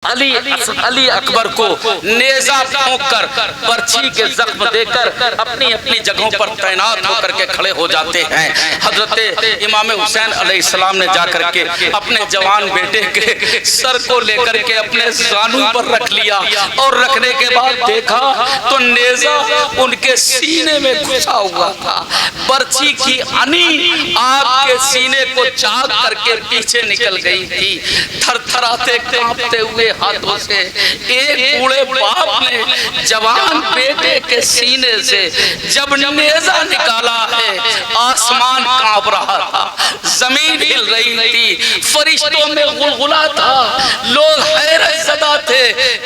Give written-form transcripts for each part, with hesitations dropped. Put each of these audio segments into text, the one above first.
अली अकबर को नेज़ा ठोंक कर बर्छी के जख्म देकर अपनी अपनी जगहों पर तैनात होकर के खड़े हो जाते हैं। हजरत इमाम हुसैन अलैहिस्सलाम ने जाकर के अपने जवान बेटे के सर को लेकर के अपने जानू पर रख लिया और रखने के बाद देखा तो नेज़ा उनके सीने में घुसा हुआ था। बर्छी की अनी आपके सीने को चाक करके पीछे निकल गई थी। थरथराते कांपते हुए हाथों से एक बूढ़े बाप ने जवान बेटे के सीने से जब नेज़ा निकाला है, आसमान कांप रहा था, जमीन हिल रही थी, फरिश्तों में गुलगुला था, लोग हैरत ज़दा थे,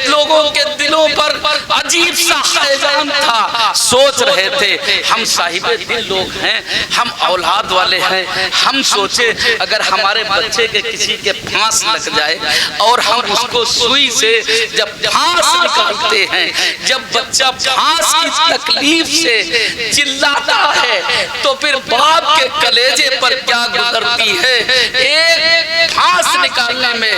लोगों के दिलों पर अजीब सा हैजान था। सोच रहे थे हम साहिबे दिल लोग हैं, हम औलाद वाले हैं, हम सोचे अगर हमारे बच्चे के किसी के फांस लग जाए और हम उसको सुई से जब फांस निकालते हैं, जब बच्चा फांस की तकलीफ से चिल्लाता है तो फिर बाप के कलेजे पर क्या गुजरती है। एक फांस निकालने में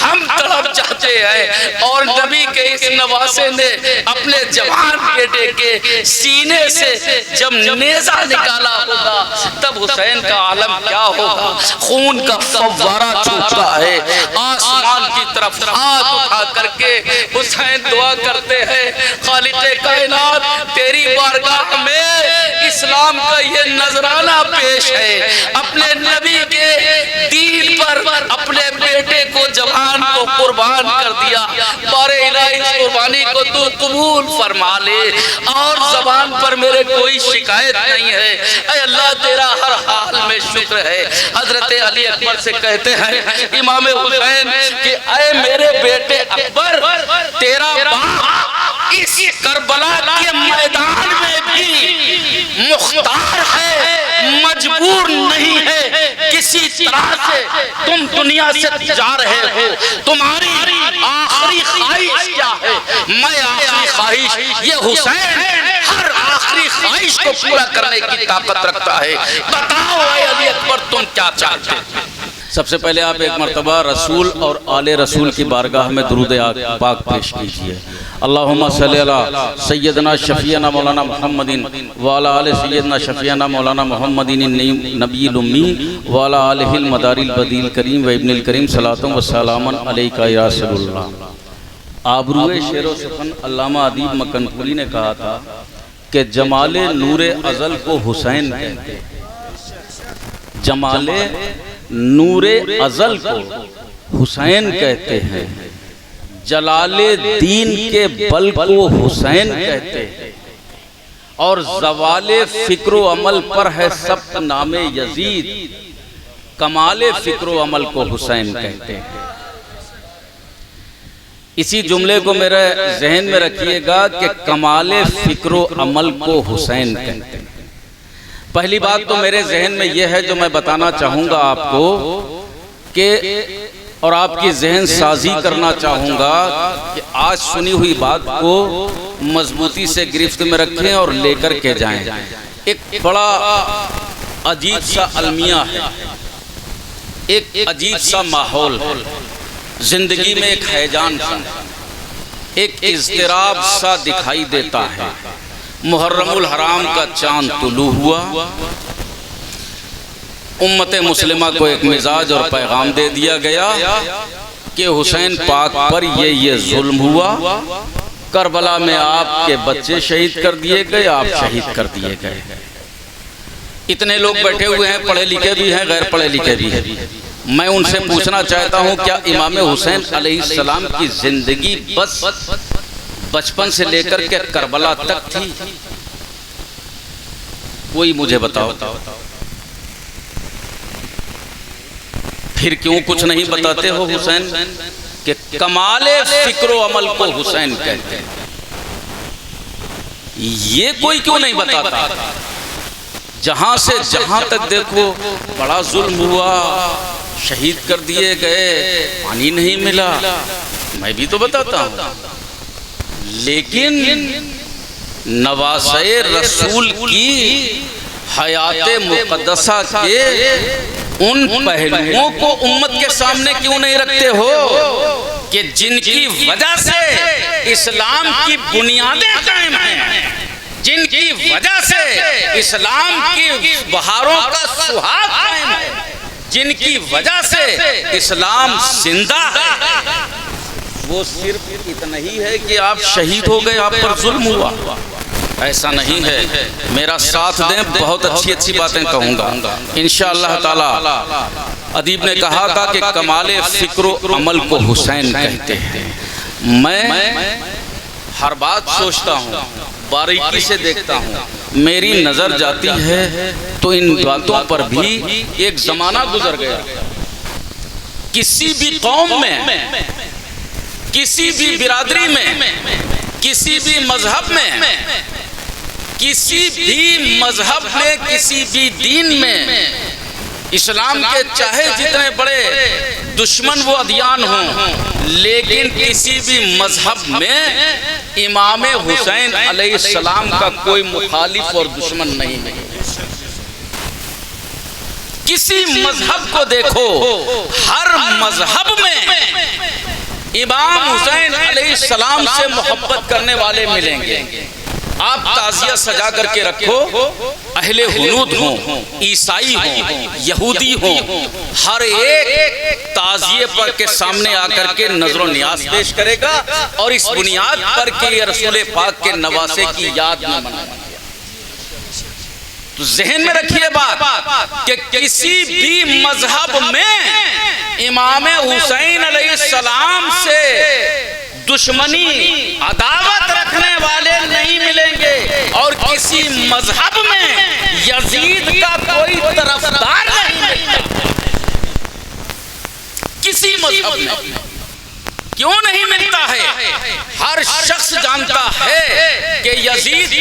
हम तड़प जाते हैं और नबी के इस नवासे ने अपने जवान बेटे के सीने से जब नेज़ा निकाला होगा तब हुसैन का आलम क्या होगा। खून का फव्वारा छूटता है, आसमान की तरफ हाथ उठा करके हुसैन दुआ करते हैं, खालिक़े कायनात तेरी बारगाह में इस्लाम का ये नजराना पेश है। अपने नबी के दीन पर अपने बेटे को जवान को कुर्बान कर दिया, बारे इलाही इस कुर्बानी को तू कबूल फरमा ले और जबान पर मेरे कोई शिकायत नहीं है। ऐ अल्लाह तेरा हर हाल में शुक्र है। हजरत अली अकबर से कहते हैं इमाम हुसैन कि ऐ मेरे बेटे अकबर, तेरा बाप इस करबला के मैदान में भी मुख्तार है, मजबूर नहीं है। किसी तरह से तुम दुनिया से जा रहे हो, तुम्हारी आखिरी ख्वाहिश क्या है? मैं आखिरी ख्वाहिश ये हुसैन हर आखिरी ख्वाहिश को पूरा करने की ताकत रखता है। बताओ ऐ अली अकबर तुम क्या चाहते हो? सबसे पहले आप एक मरतबा रसूल और आले रसूल की बारगाह में दुरूद पाक पेश कीजिए। अल्लाहुम्मा सल्ली अला सय्यदना शफीना मौलाना मुहम्मदिन व अला आले सय्यदना शफीना मौलाना मुहम्मदिन नबील उम्मी व अला आलिहिल मदारिल बदील करीम व इब्निल करीम सलातुम व सलामन अलैका या रसूलुल्लाह। आबरूए शेर सुखन अल्लामा अदीब मकनपुरी ने कहा था कि जमाले नूरे अज़ल को हुसैन कहते हैं, जमाले नूरे अज़ल को हुसैन कहते हैं, जलाले दीन के बल को हुसैन कहते हैं और जवाले फिक्रो अमल पर है सब नामे यजीद, कमाले फिक्रो अमल को हुसैन कहते हैं। इसी जुमले को मेरे जहन में रखिएगा कि कमाले फिक्रो अमल को हुसैन कहते हैं। पहली बात तो मेरे जहन में यह है जो मैं बताना चाहूँगा आपको कि और आपकी जहन साजी करना चाहूँगा कि आज सुनी हुई बात को मजबूती से गिरफ्त में रखें और लेकर के जाएं। एक बड़ा अजीब सा अलमिया है, एक अजीब सा माहौल है, जिंदगी में एक हैजान सा, एक इज़्तिराब सा दिखाई देता है। मुहर्रमुल हराम का चांद तुलू हुआ, उम्मत मुस्लिमा को एक मिजाज और पैगाम दे दिया गया कि हुसैन पाक पर ये जुल्म हुआ, करबला में आपके बच्चे शहीद कर दिए गए, आप शहीद कर दिए गए। इतने लोग बैठे हुए हैं, पढ़े लिखे भी हैं, गैर पढ़े लिखे भी हैं। मैं उनसे पूछना चाहता हूँ क्या इमाम हुसैन अलैहिस्सलाम की जिंदगी बस बचपन से लेकर के करबला तक थी? कोई मुझे बताओ। फिर क्यों कुछ नहीं बताते हो हुसैन कि कमाले फिक्रो अमल को हुसैन कहते हैं? ये कोई क्यों नहीं बताता? जहां से जहां तक देखो बड़ा जुल्म हुआ, शहीद कर दिए गए, पानी नहीं मिला, मैं भी तो बताता हूं। लेकिन नवासे रसूल की हयाते मुक़द्दसा के उन पहलुओं को उम्मत के सामने क्यों नहीं रखते हो कि जिनकी वजह से इस्लाम की बुनियादें कायम हैं, जिनकी वजह से इस्लाम की बहारों का सुहाग कायम है, जिनकी वजह से इस्लाम जिंदा है। वो सिर्फ इतना ही है कि आप शहीद हो गए, आप पर जुल्म हुआ, ऐसा नहीं है। मेरा साथ दें, बहुत अच्छी अच्छी बातें कहूँगा इंशाअल्लाह ताला। अदीब ने कहा था कि कमाले फिक्र अमल को हुसैन कहते हैं। मैं हर बात सोचता हूँ, बारीकी से देखता हूँ, मेरी नज़र जाती है तो इन बातों पर भी एक ज़माना गुजर गया। किसी भी कौम में, किसी भी बिरादरी में, किसी भी मजहब में, किसी भी मजहब में, किसी भी दीन में, इस्लाम के चाहे जितने बड़े दुश्मन वो अदियान हों, लेकिन किसी भी मजहब में इमाम हुसैन अलैहिस्सलाम का कोई मुखालिफ और दुश्मन नहीं है। किसी मजहब को देखो, हर मजहब में इमाम हुसैन अलैहिस्सलाम से मोहब्बत करने वाले मिलेंगे। आप ताजिया सजा करके रखो, अहले हुनूद हों, ईसाई हों, यहूदी हों, हर एक ताजिए पर के सामने आकर के नजरो नियाज पेश करेगा और इस बुनियाद पर के ये रसूल पाक के नवासे की याद में मनाएगा। तो जहन में रखिए बात कि किसी भी मजहब में इमाम हुसैन अलैहिस्सलाम से दुश्मनी, अदावत रखने वाले नहीं मिलेंगे और किसी मजहब में यजीद का कोई तरफदार नहीं मिलता। किसी मजहब में क्यों नहीं मिलता है? हर शख्स जानता है कि यजीद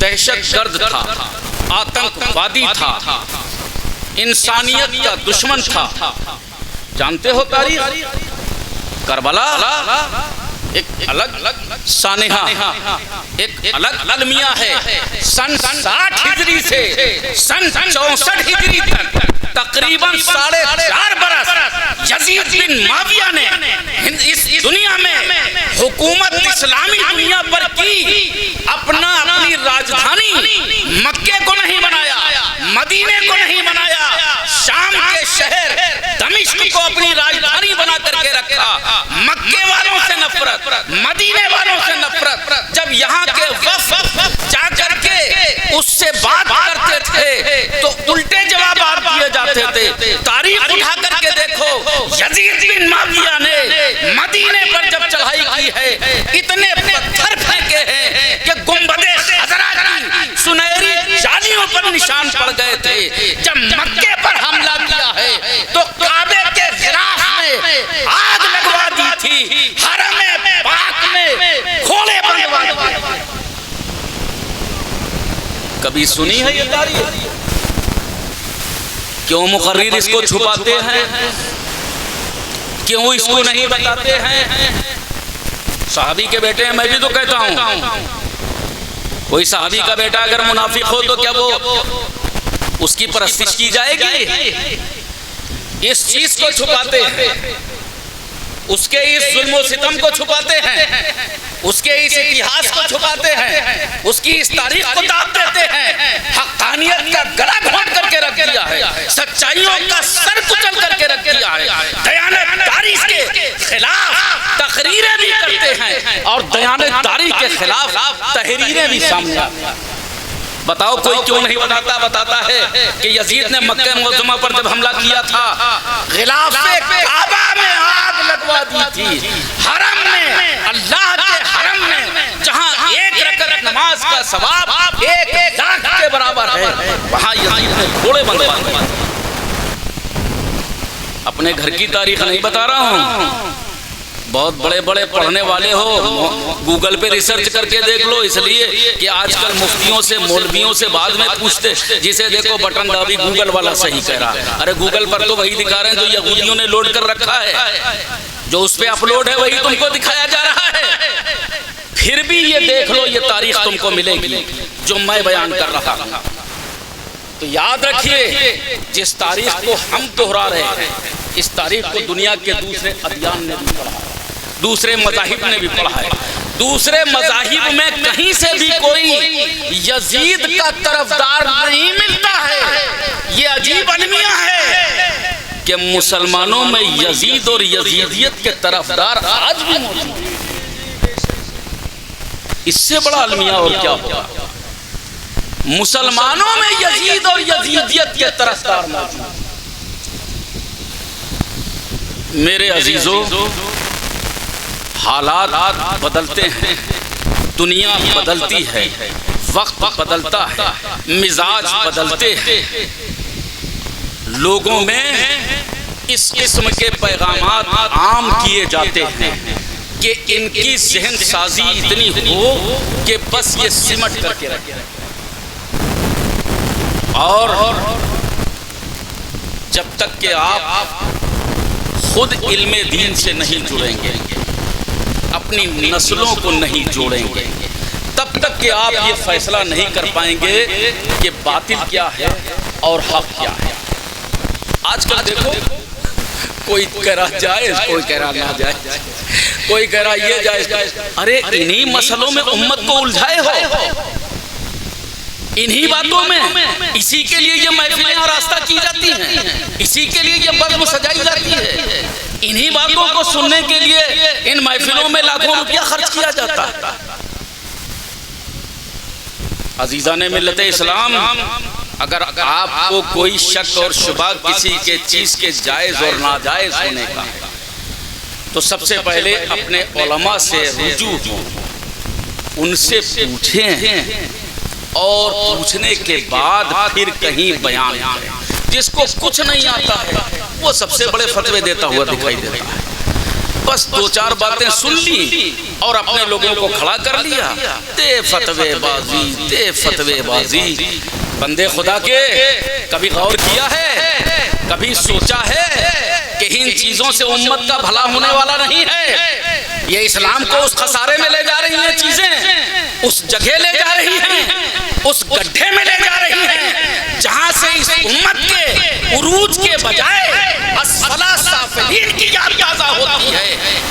दहशतगर्द था, आतंकवादी था, इंसानियत का दुश्मन था। जानते हो तारीख, करबला एक अलग सानेहा, एक अलग अलमिया है। सन 60 हिजरी से सन 64 हिजरी तक तकरीबन 4.5 बरस यजीद बिन माविया ने इस दुनिया में हुकूमत इस्लामी दुनिया पर की। अपनी राजधानी मक्के को नहीं बनाया, मदीने को नहीं बनाया, शाम के शहर दमिश्क को अपनी राजधानी बना करके रखा। मक्के वालों से नफरत, मदीने वालों से नफरत। जब यहाँ के वफ़द जा करके उससे बात करते थे तो उल्टे जवाब दिए जाते थे। तारीख उठा करके देखो, यजीद बिन माविया ने मदीने पर जब चढ़ाई की है, इतने पत्थर फेंके हैं कि गुंबदे खज़रा की सुनहरी जालियों पर निशान पड़ गए थे। जब मक्के पर हमला किया है तो काबे के गिराफ में आग लगवा दी थी, हरम पाक में खोले बंदवा दिए। कभी सुनी है ये तारीख? क्यों मुकर्रिर इसको छुपाते हैं? क्यों इसको नहीं बताते हैं? सहाबी के बेटे हैं, मैं भी तो कहता हूं, कोई सहाबी का बेटा अगर मुनाफिक हो तो क्या वो उसकी परस्तिश की जाएगी? इस चीज को छुपाते हैं, उसके इस जुल्म सितम को छुपाते हैं, उसके इस इतिहास को छुपाते हैं, उसकी इस तारीख को दाब देते हैं। हक़ानियत का गला घोंट करके रख दिया है, सच्चाइयों का सर कुचल करके रख दिया है, दयानतदारी के खिलाफ तकरीरें भी करते हैं और दयानतदारी के खिलाफ तहरीरें भी सामने आती हैं। बताओ कोई क्यों नहीं बताता है कि यजीद ने मक्का मुअज़्ज़मा पर जब हमला किया था, गिलाफ़े काबा में आग लगवा दी थी। हरम में, अल्लाह के हरम में, जहां एक रकअत नमाज का सवाब 1 लाख के बराबर है, वहां यजीद ने घोड़े बंधवा दिए। अपने घर की तारीख नहीं बता रहा हूं, बहुत बड़े बड़े पढ़ने वाले हो, गूगल पे रिसर्च करके देख लो। इसलिए कि आजकल मुफ्तियों से, मौलवियों से बाद में पूछते, जिसे देखो बटन दाबी गूगल वाला सही कह रहा है। अरे गूगल पर तो वही दिखा रहे हैं जो यहूदियों ने लोड कर रखा है, जो उस पे अपलोड है वही तुमको दिखाया जा रहा है। फिर भी ये देख लो, ये तारीख तुमको मिलेगी जो मैं बयान कर रहा हूं। तो याद रखिए, जिस तारीख को हम दोहरा रहे हैं, इस तारीख को दुनिया के दूसरे अदियान ने भी पढ़ा है, दूसरे मज़ाहिब ने भी पढ़ा है। दूसरे मज़ाहिब में कहीं से भी कोई यजीद का तरफदार नहीं मिलता है। ये अजीब अलमिया है कि मुसलमानों में यजीद और यजीदियत के तरफदार आज भी मौजूद हैं। इससे बड़ा अलमिया और क्या होगा? मुसलमानों में यजीद और यजीदियत के तरफदार मौजूद। मेरे अजीजों, हालात बदलते हैं, दुनिया बदलती है, वक्त बदलता है, मिजाज बदलते हैं, लोगों में इस किस्म के पैगामात आम किए जाते हैं कि इनकी जहन साजी इतनी हो कि बस ये सिमट करके रखे। और जब तक कि आप खुद इल्मे दीन से नहीं जुड़ेंगे, अपनी नस्लों को नहीं जोड़ेंगे, तब तक कि आप ये फैसला नहीं कर पाएंगे कि बातिल क्या है और हक क्या है। आजकल देखो, कोई कह रहा जायज, कोई कह रहा ना जायज, कोई कह रहा ये जायज। अरे इन्हीं मसलों में उम्मत को उलझाए हो, इन्हीं बातों में। इसी के लिए ये महफिलें और रास्ता की जाती हैं, इसी के लिए ये बज़्म सजाई जाती है, इन्हीं बातों को सुनने के लिए इन महफिलों में लाखों रुपया खर्च किया जाता है। अजीज़ाने मिल्लत इस्लाम, अगर आपको कोई शक और शुबा किसी के चीज़ के जायज़ और नाजायज़ होने का, तो सबसे पहले अपने उलमा से रुजू हो, उनसे पूछें और पूछने के बाद फिर कहीं बयान करें। जिसको कुछ नहीं आता है वो सबसे बड़े फतवे देता हुआ दिखाई देता है। बस दो चार बातें सुन ली और अपने लोगों को खड़ा कर लिया, दे फतवेबाजी, दे फतवेबाजी। बंदे खुदा के, कभी गौर किया है, कभी सोचा है कि इन चीजों से उम्मत का भला होने वाला नहीं है। ये इस्लाम को उस खसारे में ले जा रही हैं, चीजें उस जगह ले जा रही हैं, उस गड्ढे में ले जा रही हैं जहां से इस उम्मत के उरूज के बजाय असफला साफिलीन की याद ताज़ा होती है।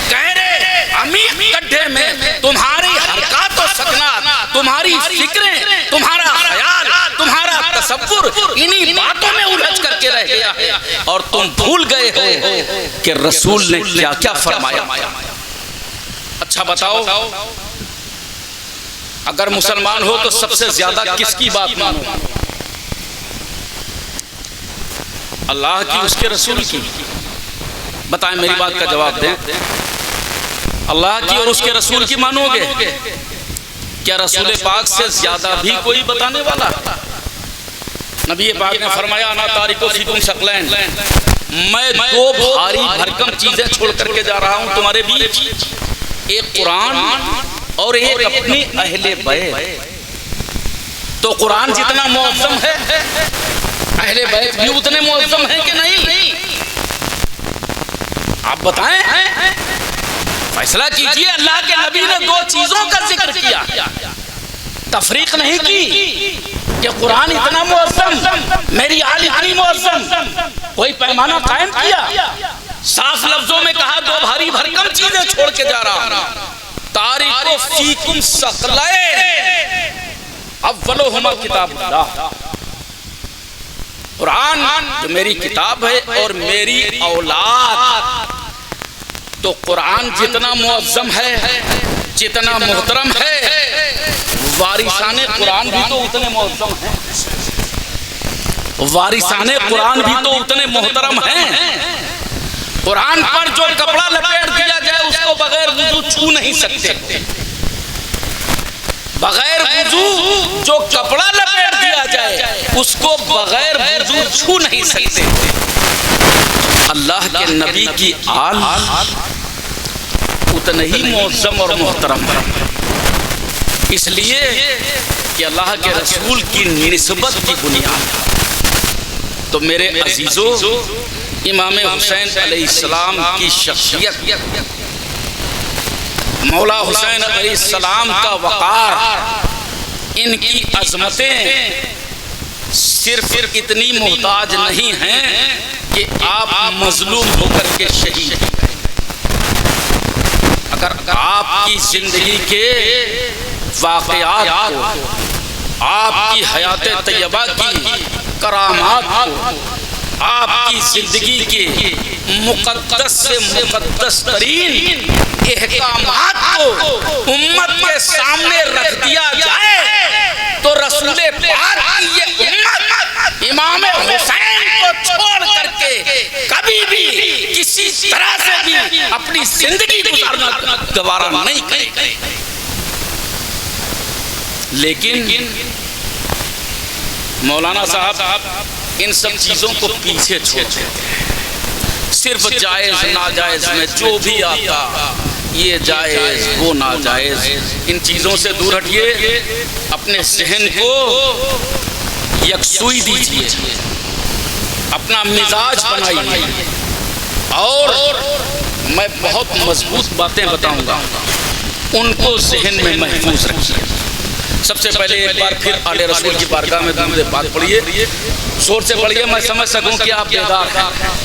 कह रहे अमीर गड्ढे में तुम्हारी हरकत और सकनात, तुम्हारी फिक्रें, तुम्हारा ख्याल, तुम्हारा तसव्वुर इन्हीं बातों में उलझ करके रह गया है और तुम भूल गए हो कि रसूल ने क्या क्या फरमाया। अच्छा बताओ, अगर मुसलमान हो तो सबसे ज्यादा किसकी बात मानो? अल्लाह की, उसके रसूल की? बताएं, मेरी बात का जवाब दें। अल्लाह की और उसके रसूल की मानोगे? क्या रसूल पाक से ज्यादा भी कोई बताने वाला? नबी पाक ने फरमाया, ना तारिको फीकुम सकलैन, मैं दो भारी भरकम चीजें छोड़ करके जा रहा हूं तुम्हारे बीच, एक कुरान और एक अपनी अहले बैत। तो कुरान जितना मुअज़्ज़म है, अहले बैत भी उतने मुअज़्ज़म है कि नहीं? आप बताएं, फैसला कीजिए। अल्लाह के नबी ने दो चीजों का जिक्र किया, तफरीक नहीं की कि कुरान इतना मुअज़्ज़म, मेरी आल इतनी मुअज़्ज़म। कोई पैमाना कायम किया, साफ लफ्जों में कहा दो भारी भरकम चीजें छोड़ के जा रहा हूं। तारिको फीकुम सकलैन, अव्वलुहुमा किताबुल्लाह, कुरान जो मेरी किताब है और मेरी औलाद। तो कुरान जितना मुअज़्ज़म है, जितना मोहतरम है, वारिसाने कुरान भी तो उतने मुअज़्ज़म हैं, वारिसाने कुरान भी तो उतने मोहतरम हैं। कुरान पर जो कपड़ा लपेट दिया जाए उसको बगैर वुज़ू छू नहीं सकते, बगैर वुज़ू जो कपड़ा लपेट दिया जाए उसको बगैर वुज़ू छू नहीं सकते। अल्लाह के नबी की आल उतने ही मुअज़्ज़म और मोहतरम है, इसलिए कि अल्लाह के रसूल की निस्बत की बुनियाद। तो मेरे अजीजों, इमाम हुसैन अलैहिस्सलाम की शख्सियत, मौला हुसैन अलैहिस्सलाम का वक़ार, इनकी अज़मतें सिर्फ इतनी मोहताज नहीं हैं कि आप मजलूम होकर के शहीद हैं। अगर आपकी जिंदगी के वाक़यात को, आपकी हयात तैयबा की करामात को, आपकी जिंदगी के मुक़द्दस से मुक़द्दस तरीन एहकामात को उम्मत के सामने रख दिया जाए तो रसूल पाक की ये उम्मत इमाम हुसैन को छोड़ करके कभी भी किसी तरह से भी अपनी जिंदगी गुजारना गवारा नहीं करेगी। लेकिन मौलाना साहब इन सब चीजों को पीछे छोड़ देते हैं। सिर्फ जायज नाजायज में जो भी आता, ये जायज वो नाजायज, इन चीजों से दूर हटिए। अपने जहन को यकसुई दीजिए, अपना मिजाज बनाइए और मैं बहुत मजबूत बातें बताऊंगा, उनको जहन में महफूज रखिए। सबसे पहले एक बार फिर आले रसूल की बारगाह में दुरूद पाक पढ़िए, जोर से पढ़िए, मैं समझ सकूं कि आप बेदार हैं।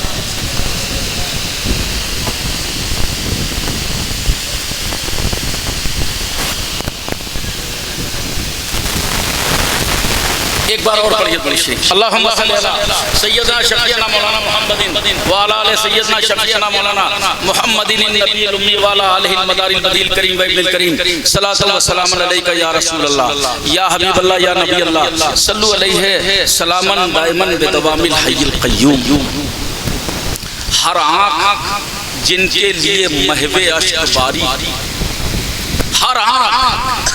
एक बार और पढ़िए, पढ़िए। अल्लाहुम्मा सल्ली अला सय्यदना शफीअना मौलाना मुहम्मदिन व अला आलि सय्यदना शफीअना मौलाना मुहम्मदिन नबील उम्मी व अला आलिहिल मदारिल बदील करीम व इब्निल करीम सलातु व सलामुन अलैका या रसूलल्लाह या हबीबल्लाह या नबी अल्लाह सल्लु अलैहि सलामन दाइमन बिदवामिल हय्यिल क़य्यूम। हर आँख जिनके लिए महवे अश्क बारी, हर आँख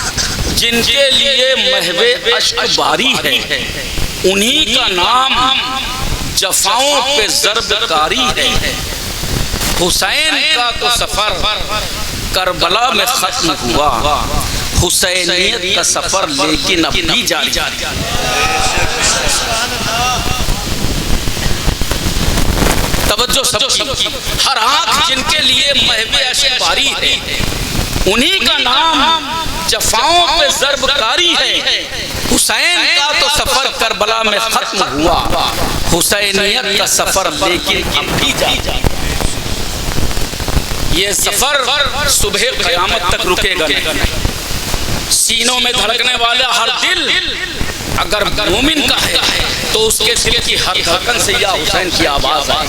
जिनके लिए महवे अश्क बारी है, उन्हीं का नाम जफाओं पे ज़र्बकारी है। हुसैन का तो सफर करबला में खत्म हुआ, हुसैनियत का सफर लेकिन अब भी जारी। तवज्जो सबकी। हर आँख जिनके लिए महवे अश्क बारी है, उन्हीं का नाम जफाओं पे ज़र्बकारी है। हुसैन का तो सफर करबला में खत्म हुआ, हुसैनियत का सफर लेकिन अब भी जारी। ये सफर सुबह क़यामत तक रुकेगा नहीं। सीनों में धड़कने वाला हर दिल अगर मोमिन का है तो उसके दिल की हर धड़कन से या हुसैन की आवाज आए।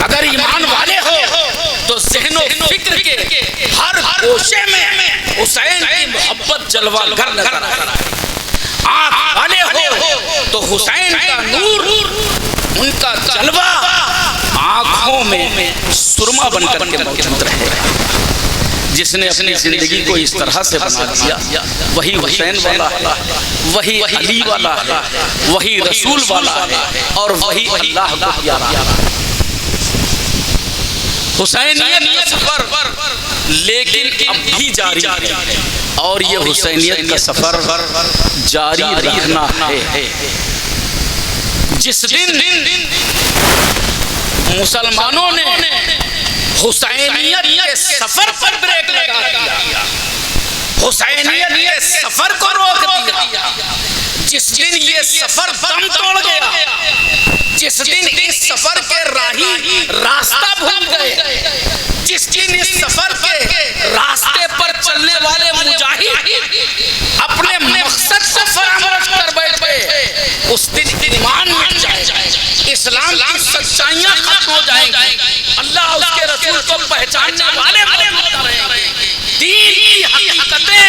अगर ईमान वाले हो तो ज़हनो फिक्र के हर गोशे में हुसैन की मोहब्बत जलवा घर नजर आए। आँख वाले हो तो हुसैन का नूर, उनका जलवा आँखों में सुरमा बनकर के मौजूद रहे। जिसने अपनी जिंदगी को इस तरह से बना दिया, वही हुसैन वाला है, वही अली वाला है, वही रसूल वाला है और वही अल्लाह को प्यारा है। हुसैनियत का सफर लेकिन अब भी जारी है और ये हुसैनियत का सफर जारी रहना है। जिस दिन मुसलमानों ने हुसैनियत के सफर पर ब्रेक लगा दिया, हुसैनियत के सफर को रोक दिया, जिस दिन ये सफर दम तोड़ गया, जिस दिन इस सफर के राही रास्ता भूल गए, जिस दिन इस सफर के रास्ते पर चलने वाले मुजाहिद अपने मकसद से फरामोश कर बैठे, उस दिन ईमान मिट जाएगा, इस्लाम की सच्चाइयां खत्म हो जाएंगी, अल्लाह उसके रसूल को पहचानने वाले मौजूद रहेंगे, दीन की हकीकतें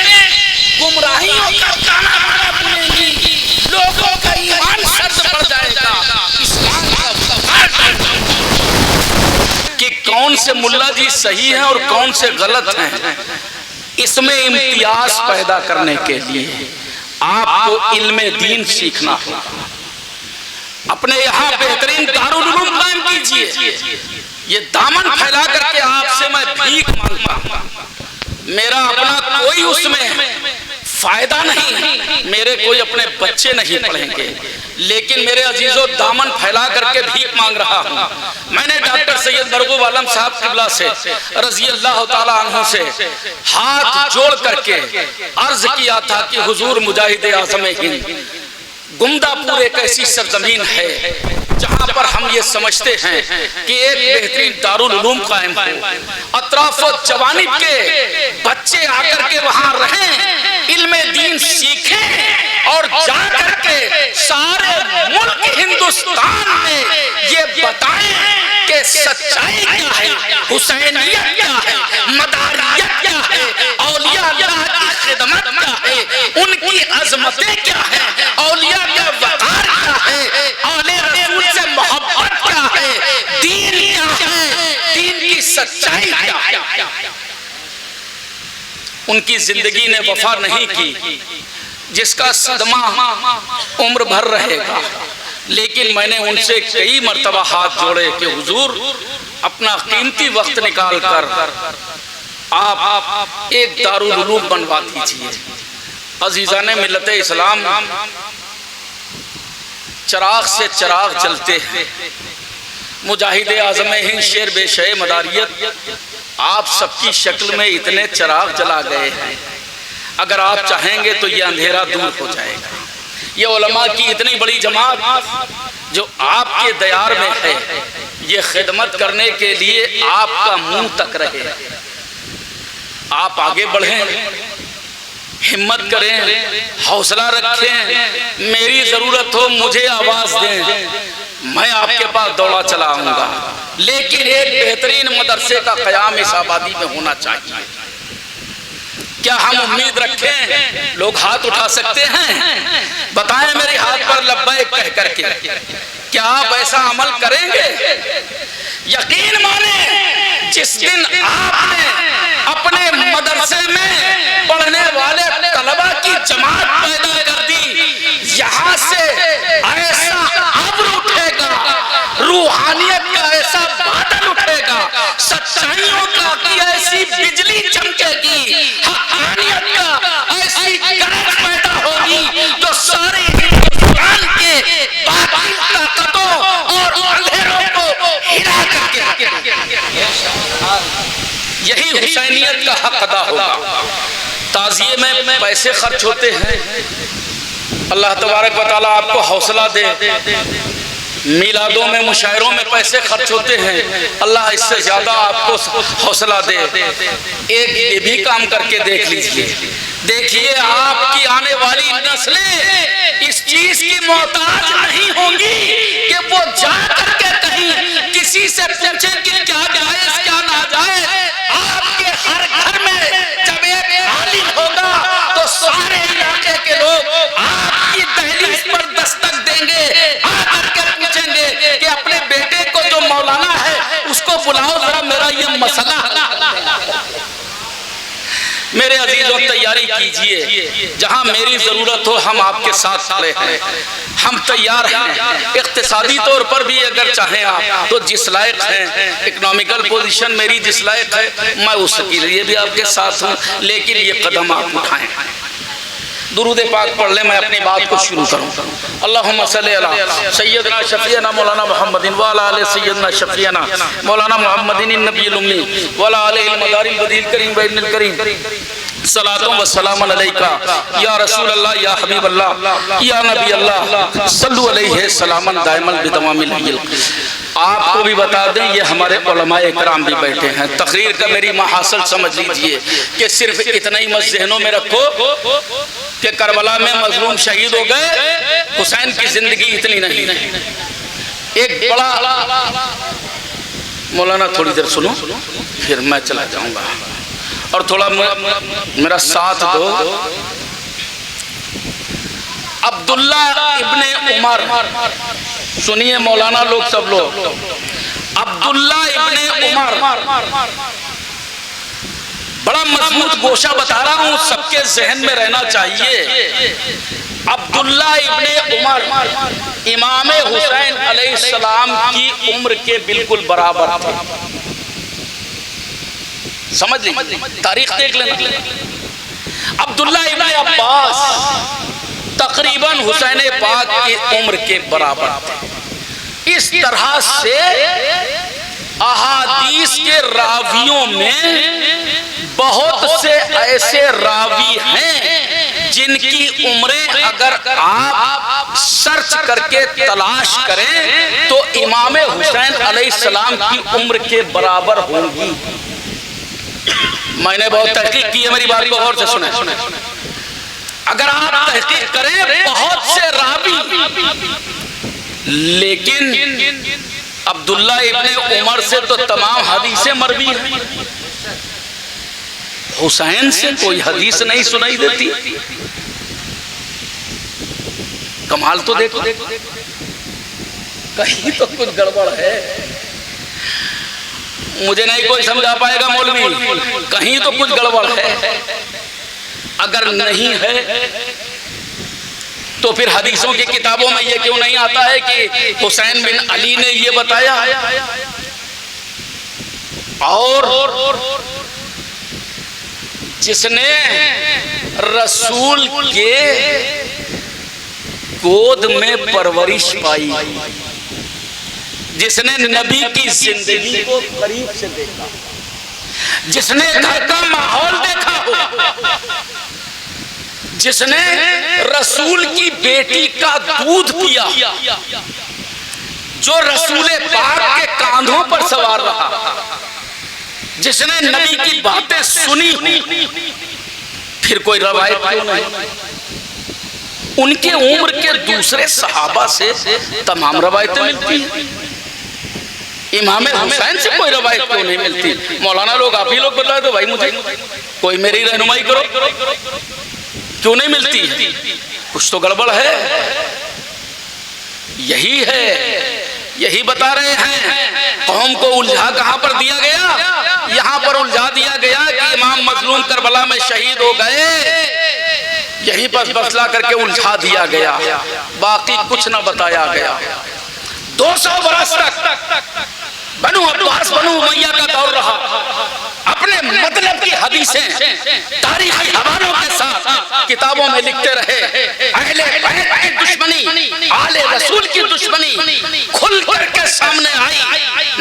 गुमराहियों का गाना बना बुनेंगी, लोगों का ईमान सर्द पड़ जाएगा, इस्लाम का कि कौन से मुल्ला जी सही हैं और कौन से गलत हैं, इसमें इम्तियाज पैदा करने के लिए आपको इल्मे दीन सीखना होगा। अपने यहाँ बेहतरीन दारुल उलूम कायम कीजिए। ये दामन फैला करके आपसे मैं भीख मांगता हूँ, मेरा अपना कोई उसमें फायदा नहीं, मेरे कोई अपने बच्चे नहीं पढ़ेंगे, लेकिन मेरे अजीजों दामन फैला करके भीख मांग रहा हूँ। मैंने डॉक्टर सैयद मरगूब आलम साहब किबला से रज़ी अल्लाह ताला अन्हु से हाथ जोड़ करके अर्ज किया था कि हुजूर मुजाहिद आज़म हिंद गुमदापुर एक ऐसी सरजमीन है जहां पर हम ये समझते हैं कि एक बेहतरीन दारुल उलूम कायम हो, अतराफ जवानी के बच्चे आकर के वहां रहें, इल्मे दीन सीखें और जाकर के सारे मुल्क हिंदुस्तान में ये बताएं कि सच्चाई क्या है, हुसैनियत क्या है, मदारियत क्या है, औलिया अल्लाह की खिदमत क्या है, उनकी अजमतें क्या है, औलिया का वकार क्या है, औले रसूल से मोहब्बत क्या है, दीन क्या है, दीन की सच्चाई क्या है। उनकी जिंदगी ने वफा नहीं की जिसका सदमा उम्र भर रहेगा, लेकिन मैंने उनसे कई मर्तबा हाथ जोड़े कि हुजूर अपना कीमती वक्त निकाल कर आप एक दारुल उलूम बनवा दीजिए। अजीज़ान मिल्लत इस्लाम, चिराग से चिराग जलते हैं। मुजाहिद आज़म हिंद शेर बेशे मदारियत, आप सबकी शक्ल में इतने चिराग जला गए हैं, अगर आप चाहेंगे तो ये अंधेरा दूर हो जाएगा। ये उलमा की इतनी बड़ी जमात जो आपके दयार में है, ये खिदमत करने के लिए आपका मुंह तक रहे। आप आगे बढ़ें, हिम्मत करें, हौसला रखें। मेरी जरूरत हो मुझे आवाज दें, मैं आपके पास दौड़ा चला आऊंगा, लेकिन एक बेहतरीन मदरसे का कयाम इस आबादी में होना चाहिए। क्या हम उम्मीद रखें? लोग हाथ उठा सकते हैं, बताएं मेरे हाथ पर लब्बैक कह करके, क्या आप ऐसा अमल करेंगे? यकीन माने जिस दिन आपने अपने मदरसे में पढ़ने वाले तलबा की जमात पैदा कर दी, यहाँ से ऐसा अब्र उठेगा, रूहानियत का ऐसा बादल उठेगा, सच्चाइयों का की ऐसी बिजली चमकेगी, हक़ानियत का ऐसी गरज पैदा होगी जो सारे हिंदुस्तान के बातिल ताकतों और अंधेरों को हिला करके यही हुसैनियत का हक अदा होगा। ताज़िये में पैसे खर्च होते हैं, अल्लाह तबारक व तआला आपको हौसला दे। मिलादों में मुशायरों में पैसे खर्च होते हैं, अल्लाह इससे ज्यादा आपको हौसला दे। एक ये भी काम करके देख लीजिए, देखिए आपकी आने वाली नस्लें इस चीज की मोहताज नहीं होंगी कि वो जा करके कहीं किसी से पूछे कि क्या जायज क्या नाजायज। आपके हर घर में जब एक आलिम होगा तो सारे इलाके के लोग आपकी दहलीज पर दस्तक देंगे, आकर के पूछेंगे कि अपने बेटे को जो मौलाना है उसको बुलाओ जरा, मेरा ये मसला। मेरे अजीजों, तैयारी कीजिए, जहां मेरी जरूरत हो हम आपके साथ खड़े हैं, हम तैयार हैं। इक्तिसादी तौर पर भी अगर चाहें आप तो जिस लायक हैं, इकोनॉमिकल पोजीशन मेरी जिस लायक है मैं उसके लिए भी आपके साथ हूं, लेकिन ये कदम आप उठाएं। दुरूद पाक पढ़ ले, मैं अपनी बात को शुरू करूं। अल्लाहुम्मा सल्ली अला सय्यदना शफीना मौलाना मुहम्मदिन व अला आले सय्यदना शफीना मौलाना मुहम्मदिन नबील उम्मी व अला आलिल मदारिल बदील करीम व इब्निल करीम सलातुम व सलाम अलैका या रसूल अल्लाह या हबीब अल्लाह या नबी अल्लाह सल्लु अलैहि सलामन दाइमन बिदवामिल हिल। आपको भी बता दें, ये हमारे उलमाए इकराम भी बैठे हैं। तकरीर का मेरी महासल समझ लीजिए कि सिर्फ इतना ही मत ज़हनों में रखो कि करबला में मजलूम शहीद हो गए, हुसैन की जिंदगी इतनी नहीं। एक बड़ा मौलाना, थोड़ी देर सुनो फिर मैं चला जाऊंगा और थोड़ा मेरा साथ दो। अब्दुल्ला इब्ने उमर, सुनिए मौलाना लोग सब लोग, अब्दुल्ला इब्ने उमर, बड़ा मजबूत गोशा बता रहा हूं, सबके जहन में रहना चाहिए। अब्दुल्ला इब्ने उमर इमाम हुसैन अलैहिस्सलाम की उम्र के बिल्कुल बराबर थे। समझ लीजिए, तारीख देख लेना। अब्दुल्ला इब्ने अब्बास तकरीबन हुसैन पाक की उम्र के बराबर थे। इस तरह से अहादीस के रावियों में बहुत से ऐसे रावी हैं जिनकी उम्रें अगर आप सर्च करके तलाश करें तो इमाम हुसैन अलैहिस्सलाम की उम्र के बराबर होंगी। मैंने बहुत तहकीक की है, मेरी बात को गौर से सुने। अगर आप तहकीक करें बहुत से रावी, लेकिन अब्दुल्ला इब्ने उमर से तो तमाम हदीसें मरवी हैं, हुसैन से कोई हदीस नहीं सुनाई देती। कमाल तो देखो, कहीं तो कुछ गड़बड़ है। मुझे नहीं कोई समझा पाएगा मौलवी, कहीं तो कुछ गड़बड़ है। अगर नहीं है तो फिर हदीसों की किताबों में ये क्यों नहीं आता है कि हुसैन बिन अली ने ये बताया? और जिसने रसूल के गोद में परवरिश पाई, जिसने नबी की जिंदगी को करीब से देखा, जिसने घर का माहौल देखा हो, जिसने रसूल की बेटी का दूध पिया, जो रसूल पाक के कांधों पर सवार रहा, जिसने नबी की बातें सुनी, फिर कोई रवायत क्यों नहीं? उनके उम्र के दूसरे सहाबा से तमाम रवायतें मिलती हैं, इमाम हुसैन से कोई रवायत क्यों नहीं मिलती? मौलाना लोग, आप ही लोग बता दो भाई, मुझे कोई मेरी रहनुमाई करो, क्यों नहीं मिलती? कुछ तो गड़बड़ है। यही है, यही बता रहे हैं। कौम को उलझा कहां पर दिया गया? यहां पर उलझा दिया गया कि इमाम मजलूम करबला में शहीद हो गए, यही पर फैसला करके उलझा दिया गया, बाकी कुछ ना बताया गया। 200 बरस तक बनु अब्बास बनु उमैया का दौर रहा, अपने मतलब की हदीसें तारीखी हवालों के साथ किताबों में लिखते रहे। अहले बैत की दुश्मनी, आले रसूल की दुश्मनी खुल करके सामने आई।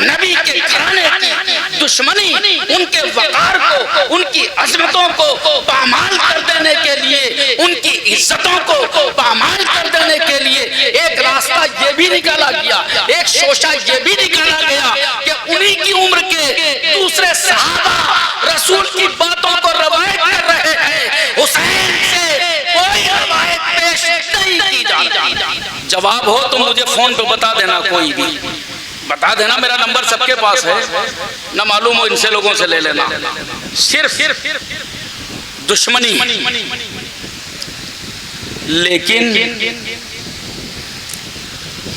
नबी के घराने की दुश्मनी, उनके वकार को, उनकी अजमतों को पामाल कर देने के लिए, उनकी इज्जतों को पामाल कर देने के लिए एक रास्ता ये भी निकाला गया, एक शोशा ये भी निकाला गया कि उन्हीं की उम्र के दूसरे सहाबा रसूल की बातों को रवायत कर रहे हैं, हुसैन से कोई रवायत पेश नहीं की जाती। जवाब हो तो मुझे फोन पे बता देना, कोई भी बता देना, मेरा नंबर सबके पास है, ना मालूम हो इनसे लोगों से ले लेना। सिर्फ दुश्मनी, लेकिन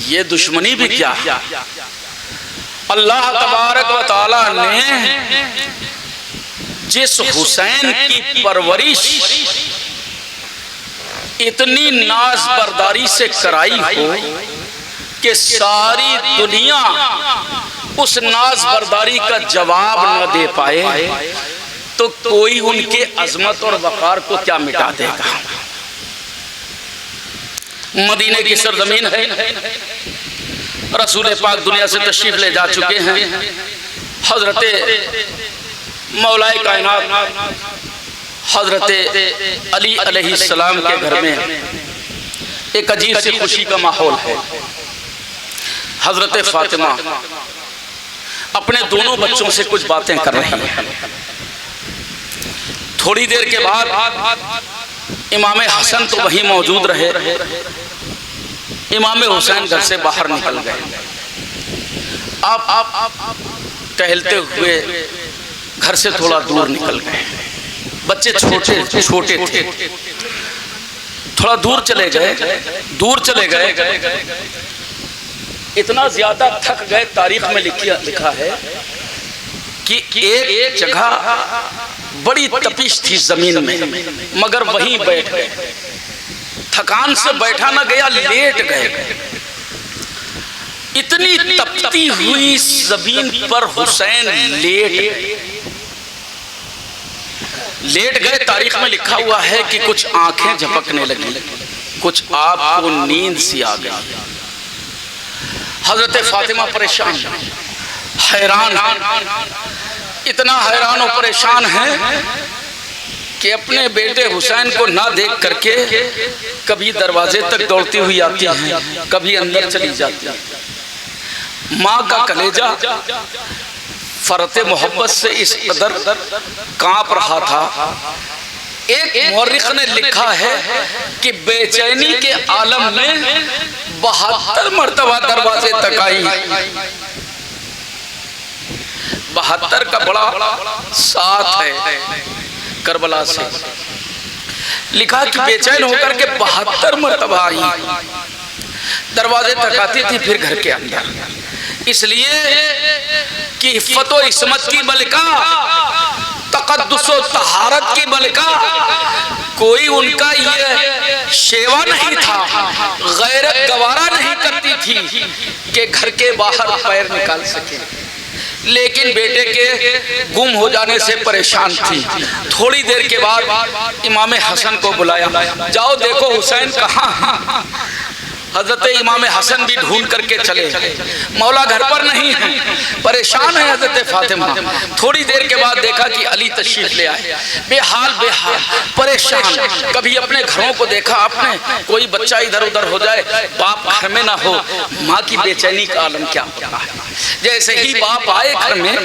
ये दुश्मनी भी क्या? अल्लाह तबारक व तआला ने जिस हुसैन की परवरिश इतनी नाज बर्दारी से कराई हो कि सारी दुनिया उस नाज बर्दारी का जवाब न दे पाए, तो कोई उनके अजमत और वकार को क्या मिटा देगा? मदीने की सरजमीन है, रसूल पाक दुनिया से तशरीफ ले जा चुके हैं। हजरत मौलाए कायनात हजरत अली अलैहिस्सलाम के घर में एक अजीब सी खुशी का माहौल है। हजरत फातिमा अपने दोनों बच्चों से कुछ बातें कर रही हैं। थोड़ी देर के बाद इमाम हसन तो वहीं मौजूद रहे, इमाम हुसैन घर से बाहर निकल गए। आप टहलते हुए घर से थोड़ा दूर निकल गए। बच्चे छोटे छोटे थे, थोड़ा दूर चले गए, इतना ज्यादा थक गए। तारीख में लिखा है कि एक जगह बड़ी तपिश थी जमीन में, मगर वहीं बैठ गए। थकान से बैठा ना गया, लेट गए। इतनी तपती हुई जमीन पर हुसैन लेट गए। तारीख में लिखा हुआ है कि कुछ आंखें झपकने लगी, कुछ आपको नींद सी आ गई। हजरत फातिमा परेशान, हैरान, इतना हैरान और परेशान है कि अपने बेटे हुसैन को ना देख करके कभी दरवाजे तक दौड़ती हुई आती है, कभी अंदर चली जाती है। माँ का कलेजा फरते मोहब्बत से इस कदर कांप रहा था। एक मौरिख ने लिखा है कि बेचैनी के आलम में 72 मरतबा दरवाजे तक आई। 72 का बड़ा साथ है करबला से। लिखा कि बेचैन होकर के 72 मरतबा आई, दरवाजे तक आती थी, फिर घर के अंदर। इसलिए कि इफ़्फ़त व इस्मत की मलिका, तक़द्दुस व तहारत की मलिका, कोई उनका ये शेवा नहीं था, गैरत गवारा नहीं करती थी कि घर के बाहर पैर निकाल सके। लेकिन बेटे के गुम हो जाने से परेशान थी। थोड़ी देर के बाद इमाम हसन को बुलाया, जाओ देखो हुसैन कहाँ। हजरत इमाम हसन भी ढूंढ करके चले, मौला घर पर नहीं है, परेशान है हजरत फातिमा। थोड़ी देर के बाद देखा कि अली तशरीफ ले आए, बेहाल परेशान। कभी अपने घरों को देखा आपने, कोई बच्चा इधर उधर हो जाए, बाप घर में ना हो, माँ की बेचैनी का आलम क्या होता है। जैसे ही बाप आए घर में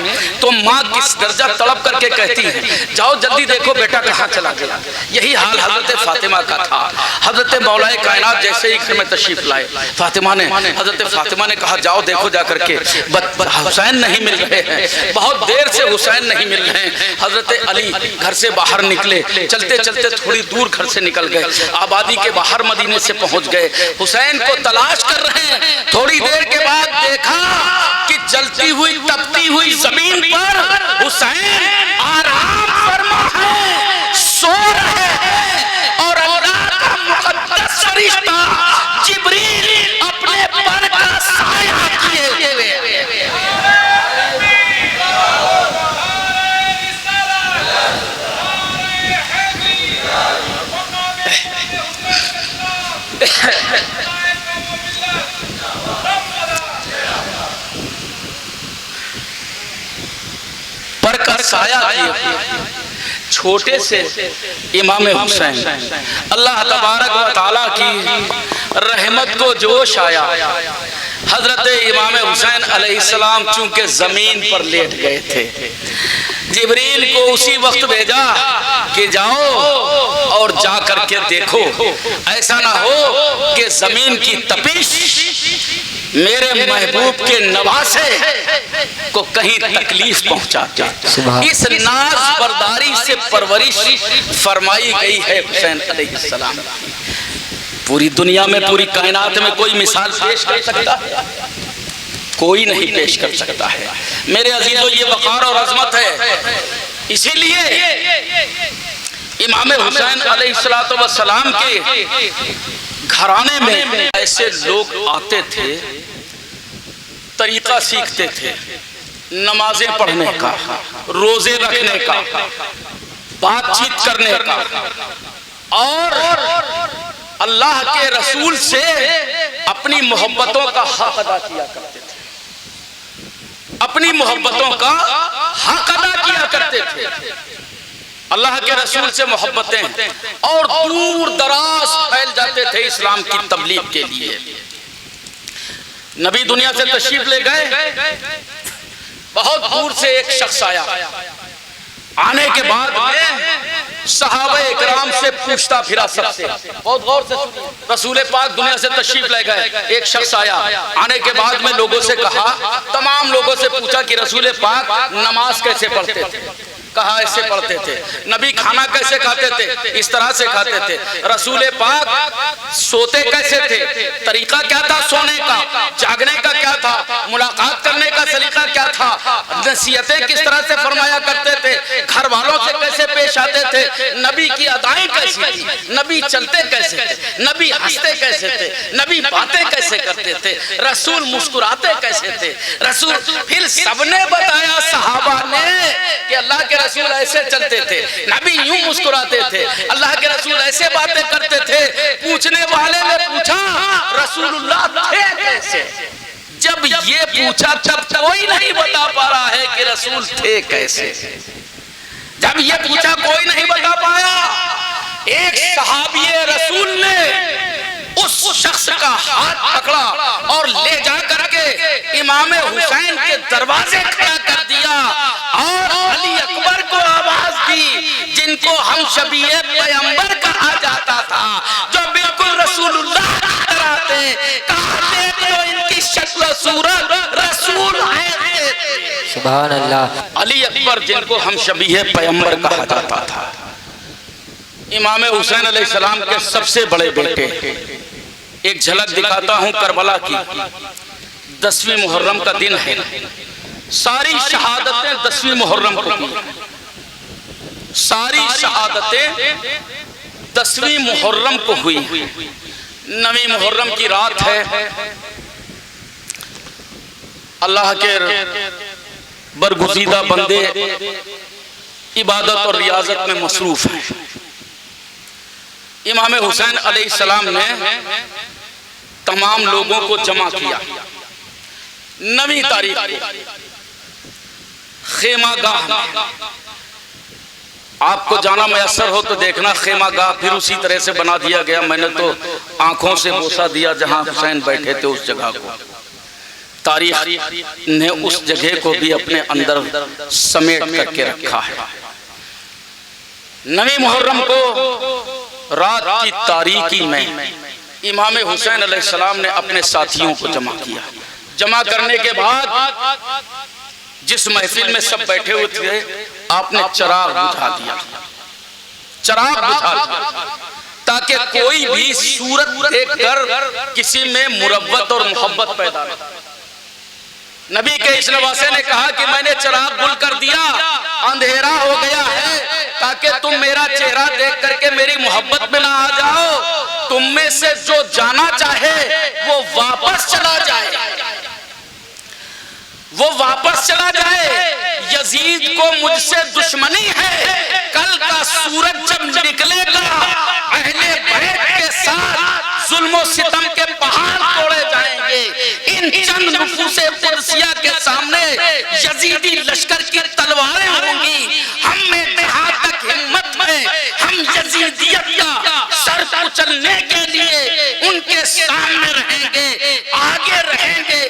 तो माँ किस दर्जा तड़प करके कहती है, जाओ जल्दी देखो बेटा कहाँ चला गया। यही हाल हजरत फातिमा का था। हजरत मौलाए कायनात जैसे ही घर में तशरीफ लाए, हजरत फातिमा ने कहा, जाओ देखो जा करके, हुसैन नहीं मिल रहे हैं, बहुत देर से हुसैन नहीं मिल रहे हैं। हजरत अली घर से बाहर निकले, चलते चलते थोड़ी दूर घर से निकल गए, आबादी के बाहर मदीने से पहुंच गए, हुसैन को तलाश कर रहे हैं। थोड़ी देर के बाद देखा कि जलती हुई तपती हुई जमीन पर हुसैन आराम फरमा है, सो रहे हैं, और अल्लाह का मुकद्दस फरिश्ता जिब्रील अपने पर का साया किए हुए। पर का साया किए छोटे से इमाम हुसैन। अल्लाह तबारक व तआला की रहमत को जोश आया। हजरत इमाम हुसैन अलैहिस्सलाम चूंकि जमीन पर लेट गए थे, जिब्रील को उसी वक्त भेजा कि जाओ और जा करके देखो, ऐसा ना हो कि जमीन की तपिश मेरे महबूब के नवासे को कहीं तकलीफ पहुंचाते। इस नाज बरदारी से परवरिश फरमाई गई है हुसैन अलैहिस्सलाम। पूरी दुनिया में, पूरी कायनात में कोई मिसाल पेश कर सकता है? कोई नहीं पेश कर सकता है। मेरे अजीजों, ये वक़ार और अज़मत है। इसीलिए इमाम हुसैन अलैहिस्सलातु वस्सलाम के घराने में ऐसे लोग आते थे, तरीका सीखते थे, नमाजें पढ़ने का, रोजे रखने का, बातचीत करने का, और अल्लाह के रसूल से अपनी मोहब्बतों का हक अदा किया करते थे, अपनी मोहब्बतों का हक अदा किया करते थे। अल्लाह के रसूल से मोहब्बतें और दूर दराज फैल जाते थे इस्लाम की तबलीग के लिए। नबी दुनिया से तशरीफ ले गए, बहुत दूर से एक शख्स आया। आने के बाद में सहाबा इकराम से पूछता फिरा सबसे, बहुत गौर से सुनिए। रसूल पाक दुनिया से तशरीफ ले गए, एक शख्स आया। आने के बाद में लोगों से कहा, तमाम लोगों से पूछा कि रसूल पाक नमाज कैसे पढ़ते थे? कहा ऐसे पढ़ते थे। नबी खाना कैसे खाते थे? इस तरह से खाते थे। रसूल पाक सोते कैसे थे? तरीका क्या था सोने का? जागने का क्या था? मुलाकात करने का सलीका क्या था? नसीहतें किस तरह से फरमाया करते थे? घर वालों से कैसे पेश आते थे? नबी की अदाएं कैसी थी? नबी चलते कैसे थे? नबी हंसते कैसे थे? नबी बातें कैसे करते थे? रसूल मुस्कुराते कैसे थे? रसूल फिर सबने बताया सहाबा ने कि अल्लाह के रसूल ऐसे चलते थे, नबी यूं मुस्कुराते थे, अल्लाह के रसूल ऐसे बातें करते थे। पूछने वाले ने पूछा, रसूलुल्लाह थे कैसे? जब ये पूछा तब कोई नहीं बता पा रहा है कि रसूल थे कैसे। जब ये पूछा कोई नहीं बता पाया एक सहाबिये रसूल ने उस शख्स का हाथ पकड़ा और ले जा करके इमाम हुसैन के दरवाजे खड़ा कर दिया और अली अकबर को आवाज दी, जिनको हम शबीए पैगंबर कहा जाता था, जो बिल्कुल रसूलुल्लाह की तरह थे। कहा देखो इनकी शक्ल सूरत रसूल है। सुभान अल्लाह। अली अकबर जिनको हम शबीए पैगंबर कहा जाता था, इमाम हुसैन अलैहिस्सलाम के सबसे बड़े बेटे। एक झलक दिखाता हूं करबला की। 10वीं मुहर्रम का दिन है। सारी शहादतें 10वीं मुहर्रम को हुई। सारी शहादतें 10वीं मुहर्रम को हुई। 9वीं मुहर्रम की रात है। अल्लाह के बरगुज़ीदा बंदे इबादत और रियाजत में मसरूफ हैं। इमाम हुसैन अलैहिस्सलाम ने तमाम लोगों को जमा किया। 9वीं तारीख को खेमागाह में, आपको जाना मैसर हो तो देखना, खेमागाह फिर उसी तरह से बना दिया गया। मैंने तो आंखों से बोसा दिया जहां हुसैन बैठे थे उस जगह को। तारीख ने उस जगह को भी अपने अंदर समेट करके रखा है। 9वीं मुहर्रम को रात की तारीकी में इमाम हुसैन अलैहिस्सलाम ने अपने साथियों को जमा किया। जमा करने के बाद जिस महफिल में सब बैठे हुए थे, आपने चराग बुझा दिया। चराग बुझा दिया ताकि कोई भी सूरत देखकर किसी में मुरब्बत और मोहब्बत पैदा हो। नबी के इस नवासे ने कहा कि मैंने चराग गुल कर दिया, अंधेरा हो गया है, ताकि तुम मेरा चेहरा देख करके मेरी मोहब्बत में ना आ जाओ। तुम में से जो जाना चाहे वो वापस चला जाए, वो वापस चला जाए। यजीद को मुझसे दुश्मनी है। कल का सूरज जब निकलेगा, अहले बैत के साथ जुल्म सितम के पहाड़ तोड़े जाएंगे। इन चंद नुफूसे कुर्सिया के सामने यजीदी लश्कर की तलवारें होंगी। हम में जहां तक हिम्मत है, हम यजीदियत का सर कुचलने के लिए उनके सामने रहेंगे, आगे रहेंगे,